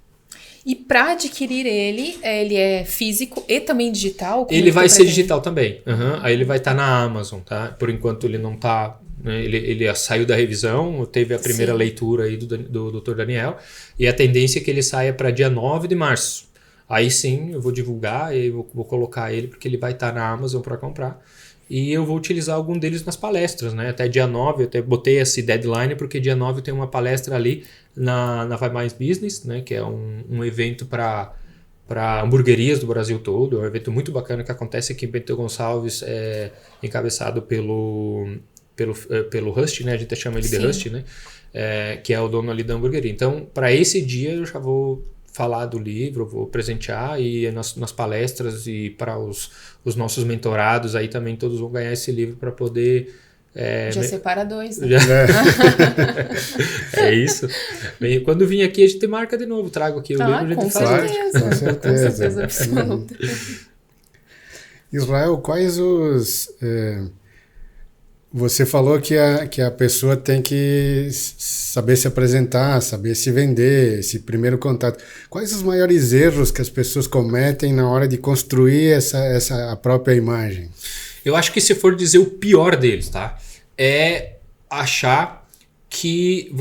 [SPEAKER 3] E para adquirir ele é físico e também digital?
[SPEAKER 1] Ele vai ser digital também. Aí ele vai estar na Amazon, tá? Por enquanto ele não está... Ele saiu da revisão, teve a primeira leitura aí do Dr. Daniel, e a tendência é que ele saia para dia 9 de março. Aí sim, eu vou divulgar e vou colocar ele, porque ele vai estar na Amazon para comprar. E eu vou utilizar algum deles nas palestras, né? Até dia 9, eu até botei esse deadline, porque dia 9 tem uma palestra ali na Vai Mais Business, né? Que é um evento para hamburguerias do Brasil todo. É um evento muito bacana que acontece aqui em Bento Gonçalves, encabeçado pelo Rust, né? A gente chama ele de Rust, né? Que é o dono ali da hamburgueria. Então, para esse dia eu já vou falar do livro, vou presentear, e nas palestras e para os nossos mentorados aí também todos vão ganhar esse livro para poder...
[SPEAKER 3] já separa 2, né?
[SPEAKER 1] É isso. Quando vim aqui a gente marca de novo, trago aqui o livro, a gente fala.
[SPEAKER 3] Com certeza absoluta.
[SPEAKER 2] Israel, quais os... Você falou que a pessoa tem que saber se apresentar, saber se vender, esse primeiro contato. Quais os maiores erros que as pessoas cometem na hora de construir a própria imagem?
[SPEAKER 1] Eu acho que se for dizer o pior deles, tá? É achar que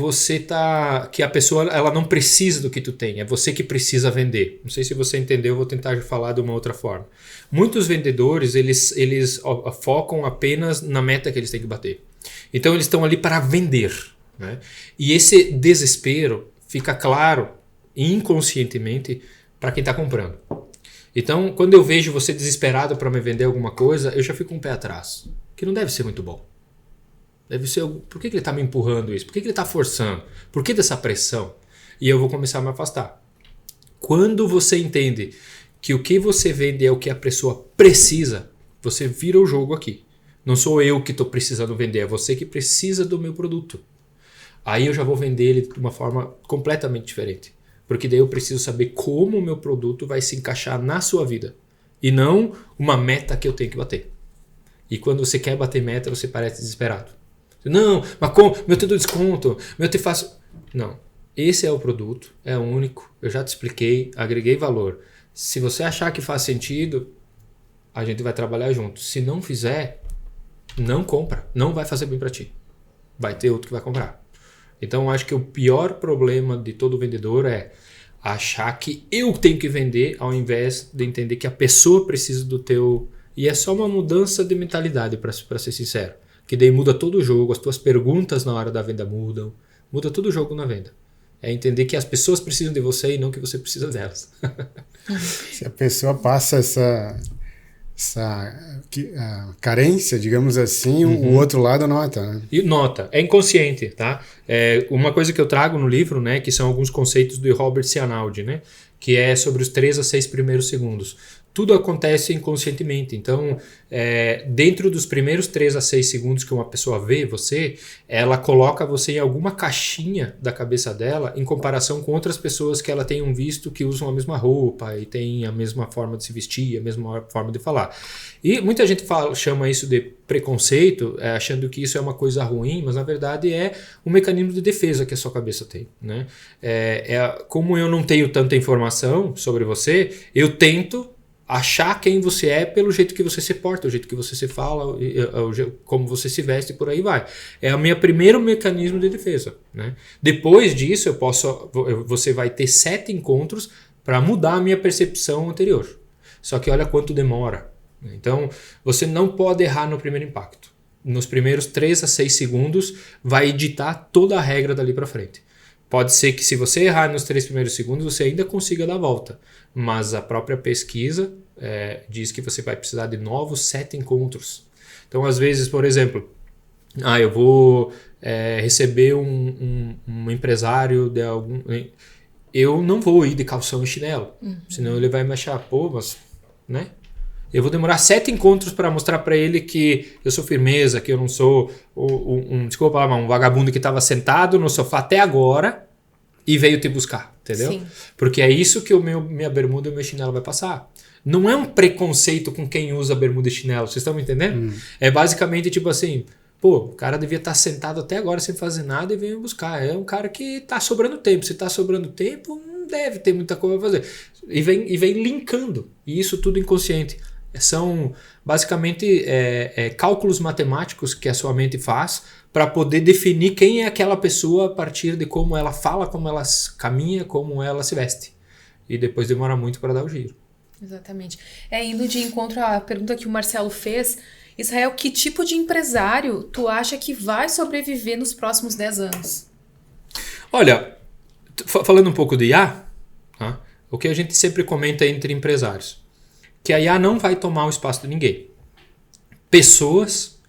[SPEAKER 1] que a pessoa ela não precisa do que tu tem, é você que precisa vender. Não sei se você entendeu, eu vou tentar falar de uma outra forma. Muitos vendedores, eles focam apenas na meta que eles têm que bater. Então eles estão ali para vender, né? E esse desespero fica claro inconscientemente para quem está comprando. Então, quando eu vejo você desesperado para me vender alguma coisa, eu já fico um pé atrás, que não deve ser muito bom. Deve ser, por que ele está me empurrando isso? Por que ele está forçando? Por que dessa pressão? E eu vou começar a me afastar. Quando você entende que o que você vende é o que a pessoa precisa, você vira o jogo aqui. Não sou eu que estou precisando vender, é você que precisa do meu produto. Aí eu já vou vender ele de uma forma completamente diferente. Porque daí eu preciso saber como o meu produto vai se encaixar na sua vida. E não uma meta que eu tenho que bater. E quando você quer bater meta, você parece desesperado. Não, mas como? Meu te dou desconto, meu te faço... Não, esse é o produto, é o único. Eu já te expliquei, agreguei valor. Se você achar que faz sentido, a gente vai trabalhar junto. Se não fizer, não compra. Não vai fazer bem para ti. Vai ter outro que vai comprar. Então, eu acho que o pior problema de todo vendedor é achar que eu tenho que vender ao invés de entender que a pessoa precisa do teu... E é só uma mudança de mentalidade, para ser sincero. Que daí muda todo o jogo, as tuas perguntas na hora da venda mudam. Muda todo o jogo na venda. É entender que as pessoas precisam de você e não que você precisa delas.
[SPEAKER 2] Se a pessoa passa essa carência, digamos assim, o outro lado nota, né?
[SPEAKER 1] E nota, é inconsciente, tá? Uma coisa que eu trago no livro, né, que são alguns conceitos do Robert Cianaldi, né, que é sobre os 3 a 6 primeiros segundos. Tudo acontece inconscientemente. Então, dentro dos primeiros 3 a 6 segundos que uma pessoa vê você, ela coloca você em alguma caixinha da cabeça dela em comparação com outras pessoas que ela tenham visto que usam a mesma roupa e têm a mesma forma de se vestir, a mesma forma de falar. E muita gente chama isso de preconceito, achando que isso é uma coisa ruim, mas na verdade é um mecanismo de defesa que a sua cabeça tem, né? Como eu não tenho tanta informação sobre você, eu tento achar quem você é pelo jeito que você se porta, o jeito que você se fala, como você se veste e por aí vai. É o meu primeiro mecanismo de defesa, né? Depois disso, você vai ter 7 encontros para mudar a minha percepção anterior. Só que olha quanto demora. Então, você não pode errar no primeiro impacto. Nos primeiros 3 a 6 segundos, vai editar toda a regra dali para frente. Pode ser que se você errar nos 3 primeiros segundos, você ainda consiga dar a volta. Mas a própria pesquisa diz que você vai precisar de novos 7 encontros. Então, às vezes, por exemplo, eu vou receber um empresário de algum... Eu não vou ir de calção e chinelo. Senão ele vai me achar, mas... né? Eu vou demorar 7 encontros para mostrar para ele que eu sou firmeza, que eu não sou um vagabundo que estava sentado no sofá até agora e veio te buscar, entendeu? Sim. Porque é isso que minha bermuda e o meu chinelo vai passar. Não é um preconceito com quem usa bermuda e chinelo, vocês estão me entendendo? É basicamente tipo assim, o cara devia estar sentado até agora sem fazer nada e veio me buscar. É um cara que está sobrando tempo. Se está sobrando tempo, não deve ter muita coisa a fazer. E vem linkando. E isso tudo inconsciente. São basicamente cálculos matemáticos que a sua mente faz para poder definir quem é aquela pessoa a partir de como ela fala, como ela caminha, como ela se veste. E depois demora muito para dar o giro.
[SPEAKER 3] Exatamente. Indo de encontro à pergunta que o Marcelo fez, Israel, que tipo de empresário tu acha que vai sobreviver nos próximos 10 anos?
[SPEAKER 1] Olha, falando um pouco de IA, tá? O que a gente sempre comenta entre empresários, que a IA não vai tomar o espaço de ninguém. Pessoas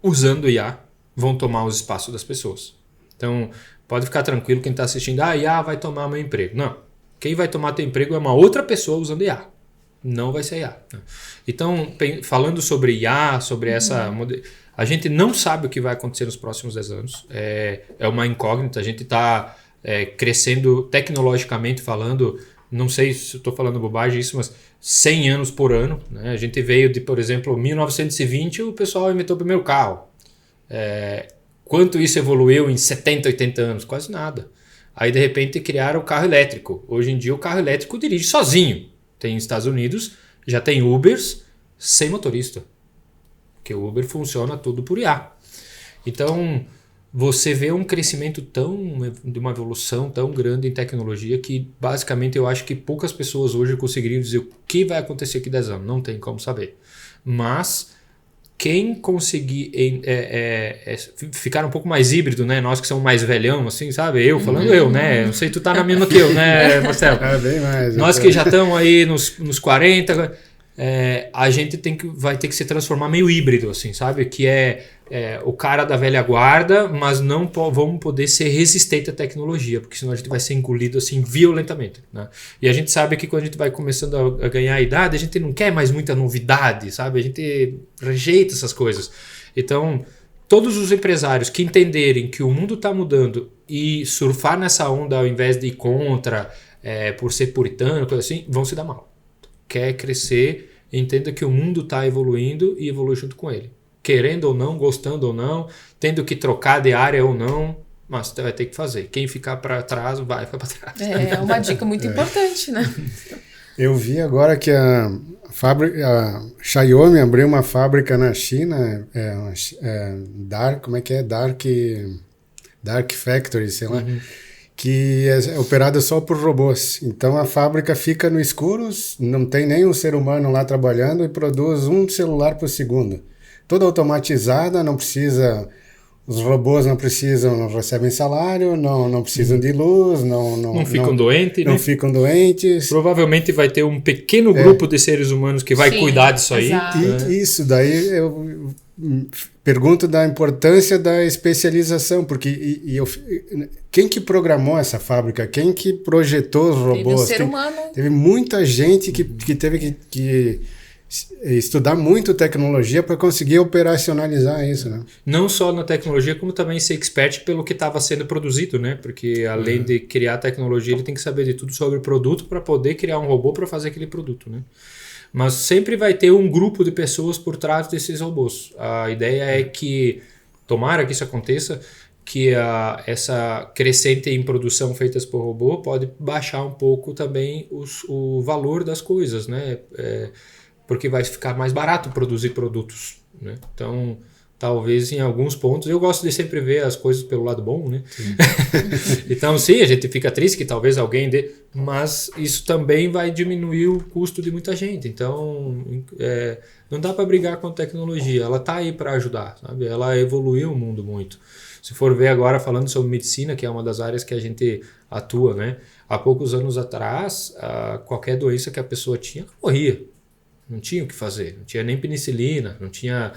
[SPEAKER 1] usando IA vão tomar os espaços das pessoas. Então, pode ficar tranquilo quem está assistindo, a IA vai tomar meu emprego. Não. Quem vai tomar teu emprego é uma outra pessoa usando IA. Não vai ser IA. Então, falando sobre IA, sobre essa... A gente não sabe o que vai acontecer nos próximos 10 anos. É uma incógnita. A gente está crescendo tecnologicamente falando... Não sei se estou falando bobagem isso, mas 100 anos por ano. Né? A gente veio de, por exemplo, 1920, o pessoal inventou o primeiro carro. Quanto isso evoluiu em 70, 80 anos? Quase nada. Aí, de repente, criaram o carro elétrico. Hoje em dia, o carro elétrico dirige sozinho. Tem nos Estados Unidos, já tem Ubers sem motorista. porque o Uber funciona tudo por IA. Então, você vê um crescimento de uma evolução tão grande em tecnologia que, basicamente, eu acho que poucas pessoas hoje conseguiriam dizer o que vai acontecer daqui a 10 anos. Não tem como saber. Mas quem conseguir ficar um pouco mais híbrido, né? Nós que somos mais velhão, assim, sabe? Eu falando eu, né? Não sei, tu tá na mesma que eu, né, Marcelo?
[SPEAKER 2] Bem mais.
[SPEAKER 1] Nós que já estamos aí nos 40, a gente vai ter que se transformar meio híbrido, assim, sabe? Que é o cara da velha guarda, mas não vamos poder ser resistente à tecnologia, porque senão a gente vai ser engolido assim violentamente, né? E a gente sabe que quando a gente vai começando a ganhar a idade, a gente não quer mais muita novidade, sabe? A gente rejeita essas coisas. Então, todos os empresários que entenderem que o mundo está mudando e surfar nessa onda ao invés de ir contra, por ser puritano, coisa assim, vão se dar mal. Quer crescer, entenda que o mundo está evoluindo e evolui junto com ele. Querendo ou não, gostando ou não, tendo que trocar de área ou não, mas você vai ter que fazer. Quem ficar para trás, vai ficar para trás.
[SPEAKER 3] É uma dica muito importante, né?
[SPEAKER 2] Eu vi agora que a Xiaomi abriu uma fábrica na China, como é que é? Dark Factory, sei lá, que é operada só por robôs. Então a fábrica fica no escuro, não tem nenhum ser humano lá trabalhando e produz um celular por segundo. Toda automatizada, não precisa... Os robôs não recebem salário, não precisam de luz,
[SPEAKER 1] não ficam doentes,
[SPEAKER 2] não
[SPEAKER 1] né?
[SPEAKER 2] ficam doentes.
[SPEAKER 1] Provavelmente vai ter um pequeno grupo de seres humanos que vai cuidar disso aí.
[SPEAKER 2] Isso, daí eu pergunto da importância da especialização, porque quem que programou essa fábrica? Quem que projetou os robôs?
[SPEAKER 3] Teve um ser humano.
[SPEAKER 2] Teve muita gente que teve que estudar muito tecnologia para conseguir operacionalizar isso, né?
[SPEAKER 1] Não só na tecnologia, como também ser expert pelo que estava sendo produzido, né? Porque além de criar tecnologia, ele tem que saber de tudo sobre o produto para poder criar um robô para fazer aquele produto, né? Mas sempre vai ter um grupo de pessoas por trás desses robôs. A ideia é que, tomara que isso aconteça, que essa crescente em produção feitas por robô pode baixar um pouco também o valor das coisas, né? Porque vai ficar mais barato produzir produtos, né? Então, talvez em alguns pontos, eu gosto de sempre ver as coisas pelo lado bom, né? Então, sim, a gente fica triste que talvez alguém dê, mas isso também vai diminuir o custo de muita gente. Então, não dá para brigar com a tecnologia, ela está aí para ajudar, sabe? Ela evoluiu o mundo muito. Se for ver agora falando sobre medicina, que é uma das áreas que a gente atua, né? Há poucos anos atrás, qualquer doença que a pessoa tinha, morria. Não tinha o que fazer, não tinha nem penicilina, não tinha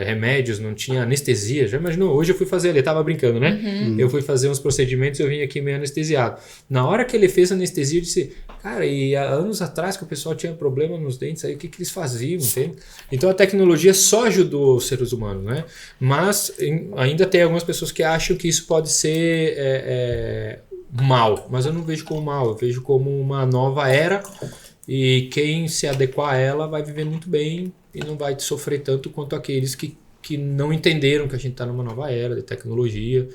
[SPEAKER 1] remédios, não tinha anestesia. Já imaginou? Hoje eu fui fazer, ele estava brincando, né? Eu fui fazer uns procedimentos e eu vim aqui meio anestesiado. Na hora que ele fez anestesia, eu disse, cara, e há anos atrás que o pessoal tinha problema nos dentes, aí o que eles faziam, entende? Então a tecnologia só ajudou os seres humanos, né? Mas ainda tem algumas pessoas que acham que isso pode ser mal, mas eu não vejo como mal, eu vejo como uma nova era. E quem se adequar a ela vai viver muito bem e não vai sofrer tanto quanto aqueles que não entenderam que a gente está numa nova era de tecnologia.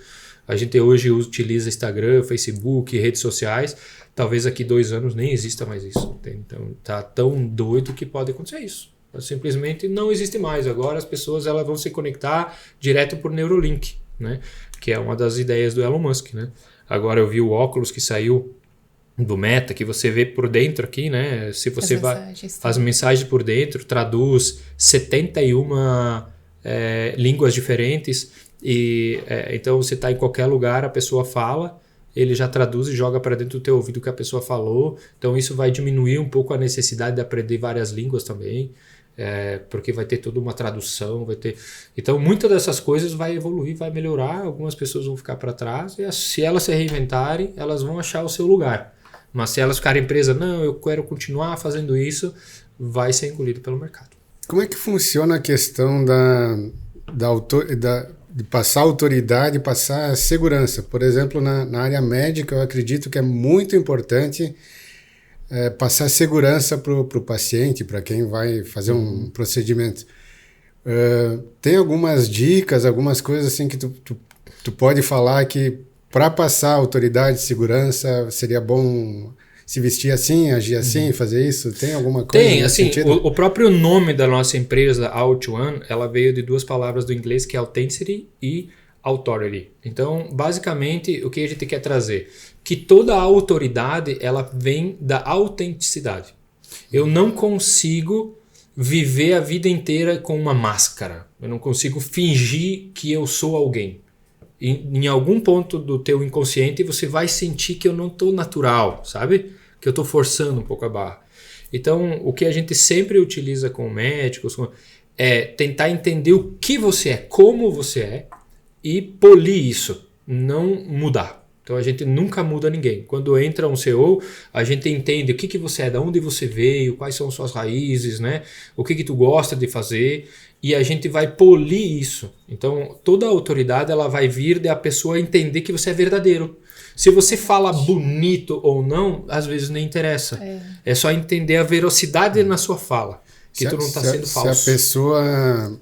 [SPEAKER 1] A gente hoje utiliza Instagram, Facebook, redes sociais. Talvez daqui 2 anos nem exista mais isso. Então tá tão doido que pode acontecer isso. Simplesmente não existe mais. Agora as pessoas elas vão se conectar direto por Neuralink, né? Que é uma das ideias do Elon Musk, né? Agora eu vi o óculos que saiu do Meta, que você vê por dentro aqui, né? Se você faz mensagens por dentro, traduz 71 línguas diferentes e então você está em qualquer lugar, a pessoa fala, ele já traduz e joga para dentro do teu ouvido o que a pessoa falou. Então isso vai diminuir um pouco a necessidade de aprender várias línguas também, porque vai ter toda uma tradução, vai ter... Então muitas dessas coisas vai evoluir, vai melhorar, algumas pessoas vão ficar para trás e se elas se reinventarem, elas vão achar o seu lugar. Mas se elas ficarem presas, não, eu quero continuar fazendo isso, vai ser engolido pelo mercado.
[SPEAKER 2] Como é que funciona a questão de passar autoridade, passar segurança? Por exemplo, na área médica, eu acredito que é muito importante passar segurança para o paciente, para quem vai fazer um procedimento. Tem algumas dicas, algumas coisas assim que tu pode falar que para passar autoridade de segurança seria bom se vestir assim, agir assim, fazer isso? Tem alguma coisa?
[SPEAKER 1] Tem, assim, o próprio nome da nossa empresa, Out1, ela veio de 2 palavras do inglês, que é authenticity e authority. Então, basicamente, o que a gente quer trazer? Que toda a autoridade, ela vem da autenticidade. Eu não consigo viver a vida inteira com uma máscara. Eu não consigo fingir que eu sou alguém. Em algum ponto do teu inconsciente, você vai sentir que eu não estou natural, sabe? Que eu estou forçando um pouco a barra. Então, o que a gente sempre utiliza com médicos é tentar entender o que você é, como você é, e polir isso, não mudar. Então a gente nunca muda ninguém. Quando entra um CEO, a gente entende o que você é, de onde você veio, quais são suas raízes, né? O que tu gosta de fazer, e a gente vai polir isso. Então toda a autoridade ela vai vir da pessoa entender que você é verdadeiro. Se você fala bonito ou não, às vezes nem interessa. É só entender a velocidade na sua fala, que tu não está sendo falso.
[SPEAKER 2] Se a pessoa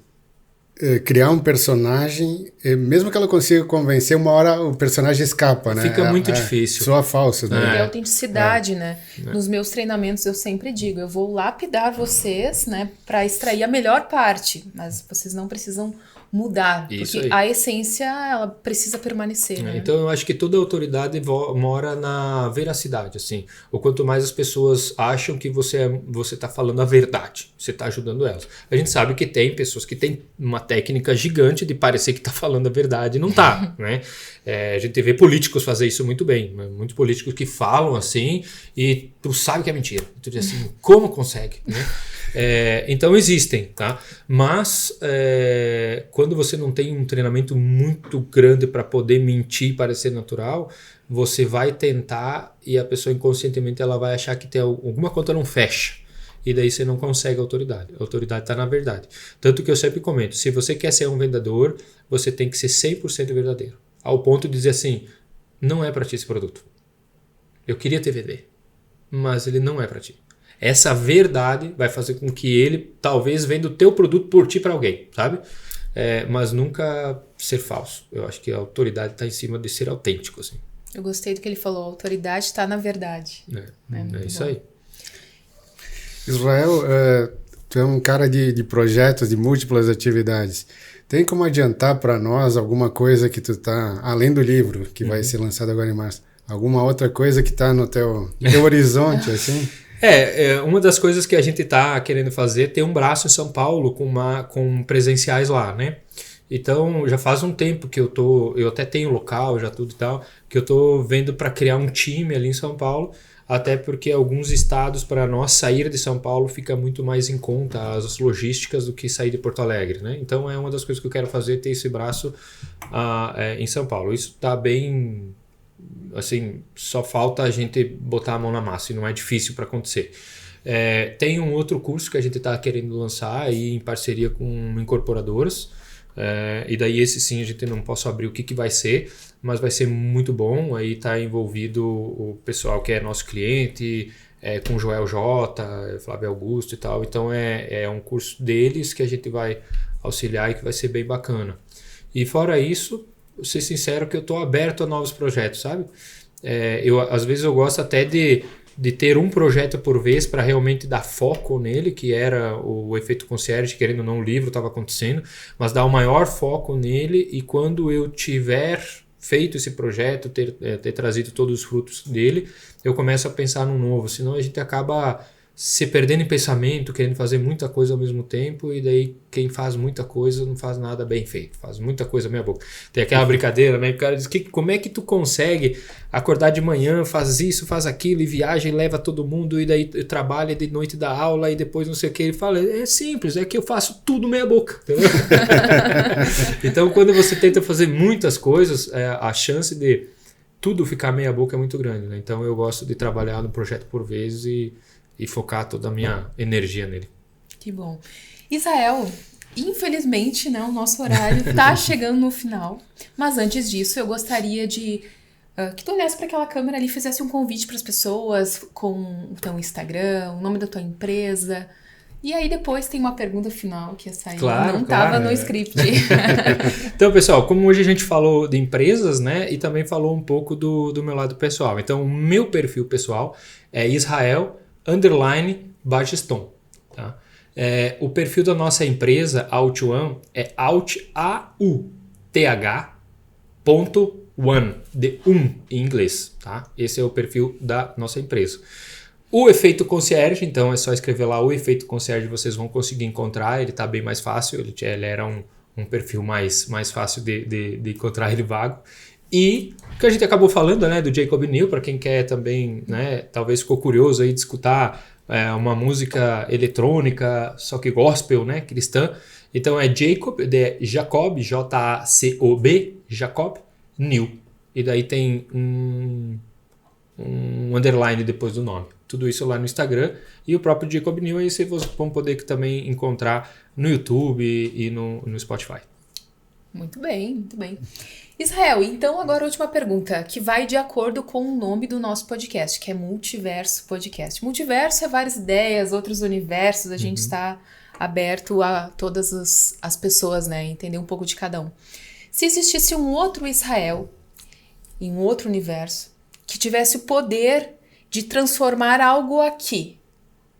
[SPEAKER 2] criar um personagem, mesmo que ela consiga convencer, uma hora o personagem escapa, né?
[SPEAKER 1] Fica muito difícil.
[SPEAKER 2] Soa falso, né?
[SPEAKER 3] E autenticidade, né? Nos meus treinamentos eu sempre digo, eu vou lapidar vocês, né, para extrair a melhor parte, mas vocês não precisam mudar,
[SPEAKER 1] isso
[SPEAKER 3] porque
[SPEAKER 1] aí.
[SPEAKER 3] a essência ela precisa permanecer, né?
[SPEAKER 1] Então eu acho que toda autoridade mora na veracidade, assim. Ou quanto mais as pessoas acham que você está falando a verdade, você está ajudando elas. A gente sabe que tem pessoas que têm uma técnica gigante de parecer que está falando a verdade e não está, né? A gente vê políticos fazer isso muito bem, né? Muitos políticos que falam assim e tu sabe que é mentira. Tu diz assim, como consegue, né? Então existem, tá? Mas quando você não tem um treinamento muito grande para poder mentir e parecer natural, você vai tentar e a pessoa inconscientemente ela vai achar que tem alguma conta não fecha. E daí você não consegue a autoridade. A autoridade está na verdade. Tanto que eu sempre comento, se você quer ser um vendedor, você tem que ser 100% verdadeiro. Ao ponto de dizer assim, não é para ti esse produto. Eu queria te vender, mas ele não é para ti. Essa verdade vai fazer com que ele talvez venda o teu produto por ti para alguém, sabe? Mas nunca ser falso. Eu acho que a autoridade está em cima de ser autêntico, assim.
[SPEAKER 3] Eu gostei do que ele falou, a autoridade está na verdade.
[SPEAKER 1] É isso aí.
[SPEAKER 2] Israel, tu é um cara de projetos, de múltiplas atividades. Tem como adiantar para nós alguma coisa que tu tá, além do livro, que vai ser lançado agora em março, alguma outra coisa que está no teu horizonte, assim?
[SPEAKER 1] Uma das coisas que a gente está querendo fazer é ter um braço em São Paulo com presenciais lá, né? Então já faz um tempo que eu até tenho local, já tudo e tal, que eu tô vendo para criar um time ali em São Paulo, até porque alguns estados para nós sair de São Paulo fica muito mais em conta as logísticas do que sair de Porto Alegre, né? Então é uma das coisas que eu quero fazer, ter esse braço em São Paulo. Isso tá bem... assim, só falta a gente botar a mão na massa e não é difícil para acontecer. Tem um outro curso que a gente está querendo lançar aí em parceria com incorporadoras, e daí esse sim a gente não posso abrir o que vai ser, mas vai ser muito bom. Aí está envolvido o pessoal que é nosso cliente, com Joel J, Flávio Augusto e tal. Então é um curso deles que a gente vai auxiliar e que vai ser bem bacana. E fora isso, vou ser sincero que eu estou aberto a novos projetos, sabe? Às vezes eu gosto até de ter um projeto por vez para realmente dar foco nele, que era o efeito concierge, querendo ou não, o livro estava acontecendo, mas dar o maior foco nele, e quando eu tiver feito esse projeto, ter trazido todos os frutos dele, eu começo a pensar no novo, senão a gente acaba se perdendo em pensamento, querendo fazer muita coisa ao mesmo tempo, e daí quem faz muita coisa não faz nada bem feito, faz muita coisa meia boca. Tem aquela brincadeira, né? O cara diz, como é que tu consegue acordar de manhã, faz isso, faz aquilo, e viaja e leva todo mundo, e daí trabalha de noite da aula, e depois não sei o que. Ele fala, é simples, é que eu faço tudo meia boca. Entendeu? Então quando você tenta fazer muitas coisas, a chance de tudo ficar meia boca é muito grande, né? Então eu gosto de trabalhar no projeto por vezes e focar toda a minha energia nele.
[SPEAKER 3] Que bom. Israel, infelizmente, né, o nosso horário está chegando no final, mas antes disso eu gostaria de que tu olhasse para aquela câmera ali e fizesse um convite para as pessoas com o teu Instagram, o nome da tua empresa, E aí depois tem uma pergunta final que essa aí
[SPEAKER 1] não
[SPEAKER 3] estava no script.
[SPEAKER 1] Então, pessoal, como hoje a gente falou de empresas, né? E também falou um pouco do meu lado pessoal. Então, o meu perfil pessoal é Israel_Bageston, tá? O perfil da nossa empresa, Out1, é Out_One, de em inglês, tá? Esse é o perfil da nossa empresa. O Efeito Concierge, então é só escrever lá o Efeito Concierge, vocês vão conseguir encontrar, ele está bem mais fácil, ele era um perfil mais fácil de encontrar ele vago. E o que a gente acabou falando, né, do Jacob Neal, para quem quer também, né, talvez ficou curioso aí de escutar uma música eletrônica, só que gospel, né, cristã. Então é Jacob, Jacob, J-A-C-O-B, Jacob Neal. E daí tem um underline depois do nome. Tudo isso lá no Instagram. E o próprio Jacob Neal aí vocês vão poder também encontrar no YouTube e no Spotify.
[SPEAKER 3] Muito bem, muito bem. Israel, então agora a última pergunta, que vai de acordo com o nome do nosso podcast, que é Multiverso Podcast. Multiverso é várias ideias, outros universos, a gente está aberto a todas as pessoas, né? Entender um pouco de cada um. Se existisse um outro Israel, em um outro universo, que tivesse o poder de transformar algo aqui,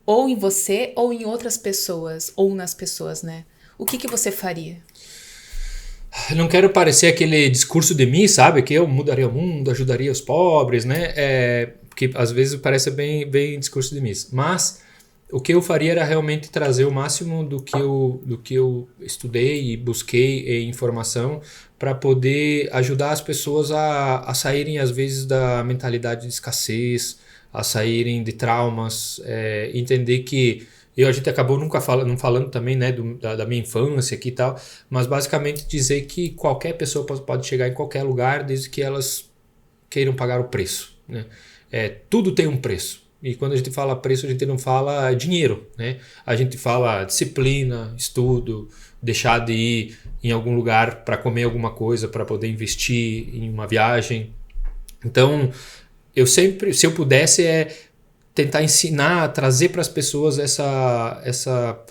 [SPEAKER 3] ou em você, ou em outras pessoas, ou nas pessoas, né? O que você faria?
[SPEAKER 1] Eu não quero parecer aquele discurso de mim, sabe? Que eu mudaria o mundo, ajudaria os pobres, né? Porque às vezes parece bem discurso de mim. Mas o que eu faria era realmente trazer o máximo do que eu estudei e busquei em informação para poder ajudar as pessoas a saírem, às vezes, da mentalidade de escassez, a saírem de traumas, entender que a gente acabou não falando também, né, da minha infância aqui e tal, mas basicamente dizer que qualquer pessoa pode chegar em qualquer lugar desde que elas queiram pagar o preço, né? Tudo tem um preço. E quando a gente fala preço, a gente não fala dinheiro, né? A gente fala disciplina, estudo, deixar de ir em algum lugar para comer alguma coisa, para poder investir em uma viagem. Então, eu sempre, se eu pudesse, tentar ensinar, trazer para as pessoas essa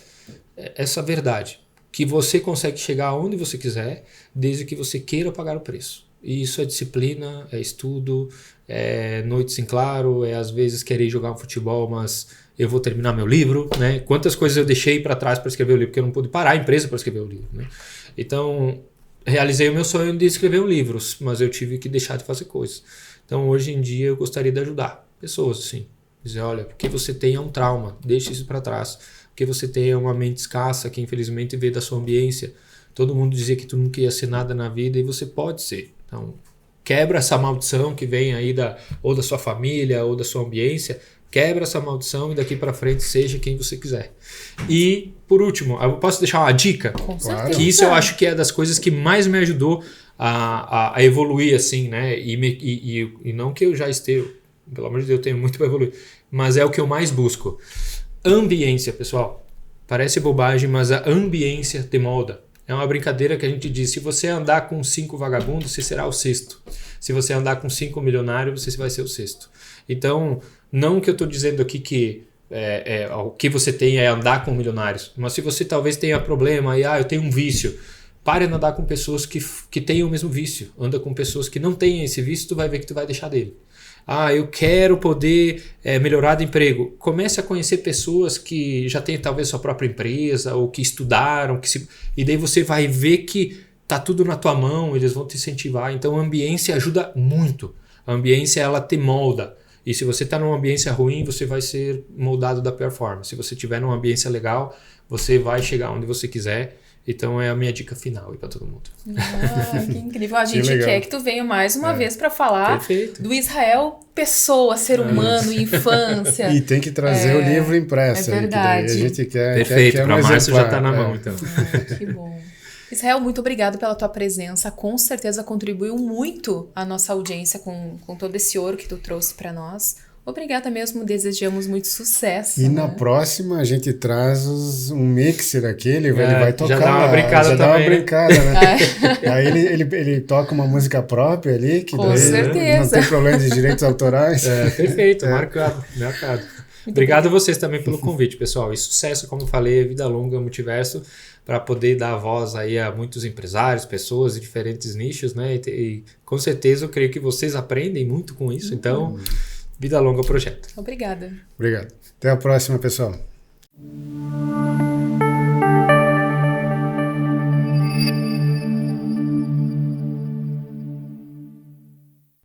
[SPEAKER 1] verdade. Que você consegue chegar aonde você quiser, desde que você queira pagar o preço. E isso é disciplina, é estudo, é noites em claro, às vezes querer jogar um futebol, mas eu vou terminar meu livro, né? Quantas coisas eu deixei para trás para escrever o livro, porque eu não pude parar a empresa para escrever o livro, né? Então, realizei o meu sonho de escrever um livro, mas eu tive que deixar de fazer coisas. Então, hoje em dia, eu gostaria de ajudar pessoas, assim. Dizer, olha, porque você tem um trauma, deixe isso para trás. Porque você tem uma mente escassa que, infelizmente, veio da sua ambiência. Todo mundo dizia que tu nunca ia ser nada na vida e você pode ser. Então, quebra essa maldição que vem aí ou da sua família ou da sua ambiência. Quebra essa maldição e daqui para frente seja quem você quiser. E, por último, eu posso deixar uma dica?
[SPEAKER 3] Com certeza.
[SPEAKER 1] Que isso eu acho que é das coisas que mais me ajudou a evoluir, assim, né? E não que eu já esteja, pelo amor de Deus, eu tenho muito para evoluir, mas é o que eu mais busco. Ambiência, pessoal. Parece bobagem, mas a ambiência te molda. É uma brincadeira que a gente diz, se você andar com 5 vagabundos, você será o 6º. Se você andar com 5 milionários, você vai ser o 6º. Então, não que eu estou dizendo aqui que o que você tem é andar com milionários, mas se você talvez tenha problema e eu tenho um vício, pare de andar com pessoas que tenham o mesmo vício. Anda com pessoas que não têm esse vício, tu vai ver que tu vai deixar dele. Eu quero poder melhorar de emprego. Comece a conhecer pessoas que já têm talvez sua própria empresa ou que estudaram, e daí você vai ver que tá tudo na tua mão, eles vão te incentivar. Então a ambiência ajuda muito. A ambiência, ela te molda. E se você está numa ambiência ruim, você vai ser moldado da pior forma. Se você estiver numa ambiência legal, você vai chegar onde você quiser. Então é a minha dica final para todo mundo.
[SPEAKER 3] Que incrível. A gente quer que tu venha mais uma vez para falar do Israel pessoa, ser humano, infância.
[SPEAKER 2] E tem que trazer o livro impresso.
[SPEAKER 3] É verdade.
[SPEAKER 2] Que daí a gente quer.
[SPEAKER 1] Perfeito, para
[SPEAKER 2] mais
[SPEAKER 1] março já está na mão, então.
[SPEAKER 3] Que bom. Israel, muito obrigado pela tua presença. Com certeza contribuiu muito a nossa audiência com todo esse ouro que tu trouxe para nós. Obrigada mesmo, desejamos muito sucesso.
[SPEAKER 2] E na próxima a gente traz um mixer aqui, ele vai tocar.
[SPEAKER 1] Já dá uma brincada também.
[SPEAKER 2] Dá uma brincada, né? Aí ele toca uma música própria ali, que
[SPEAKER 3] com
[SPEAKER 2] daí
[SPEAKER 3] certeza.
[SPEAKER 2] Não tem problema de direitos autorais.
[SPEAKER 1] Perfeito, marcado. Obrigado a vocês também pelo convite, pessoal. E sucesso, como eu falei, vida longa, Multiverso, para poder dar voz aí a muitos empresários, pessoas de diferentes nichos, né? E com certeza eu creio que vocês aprendem muito com isso. Então, vida longa ao projeto.
[SPEAKER 3] Obrigada.
[SPEAKER 2] Obrigado. Até a próxima, pessoal.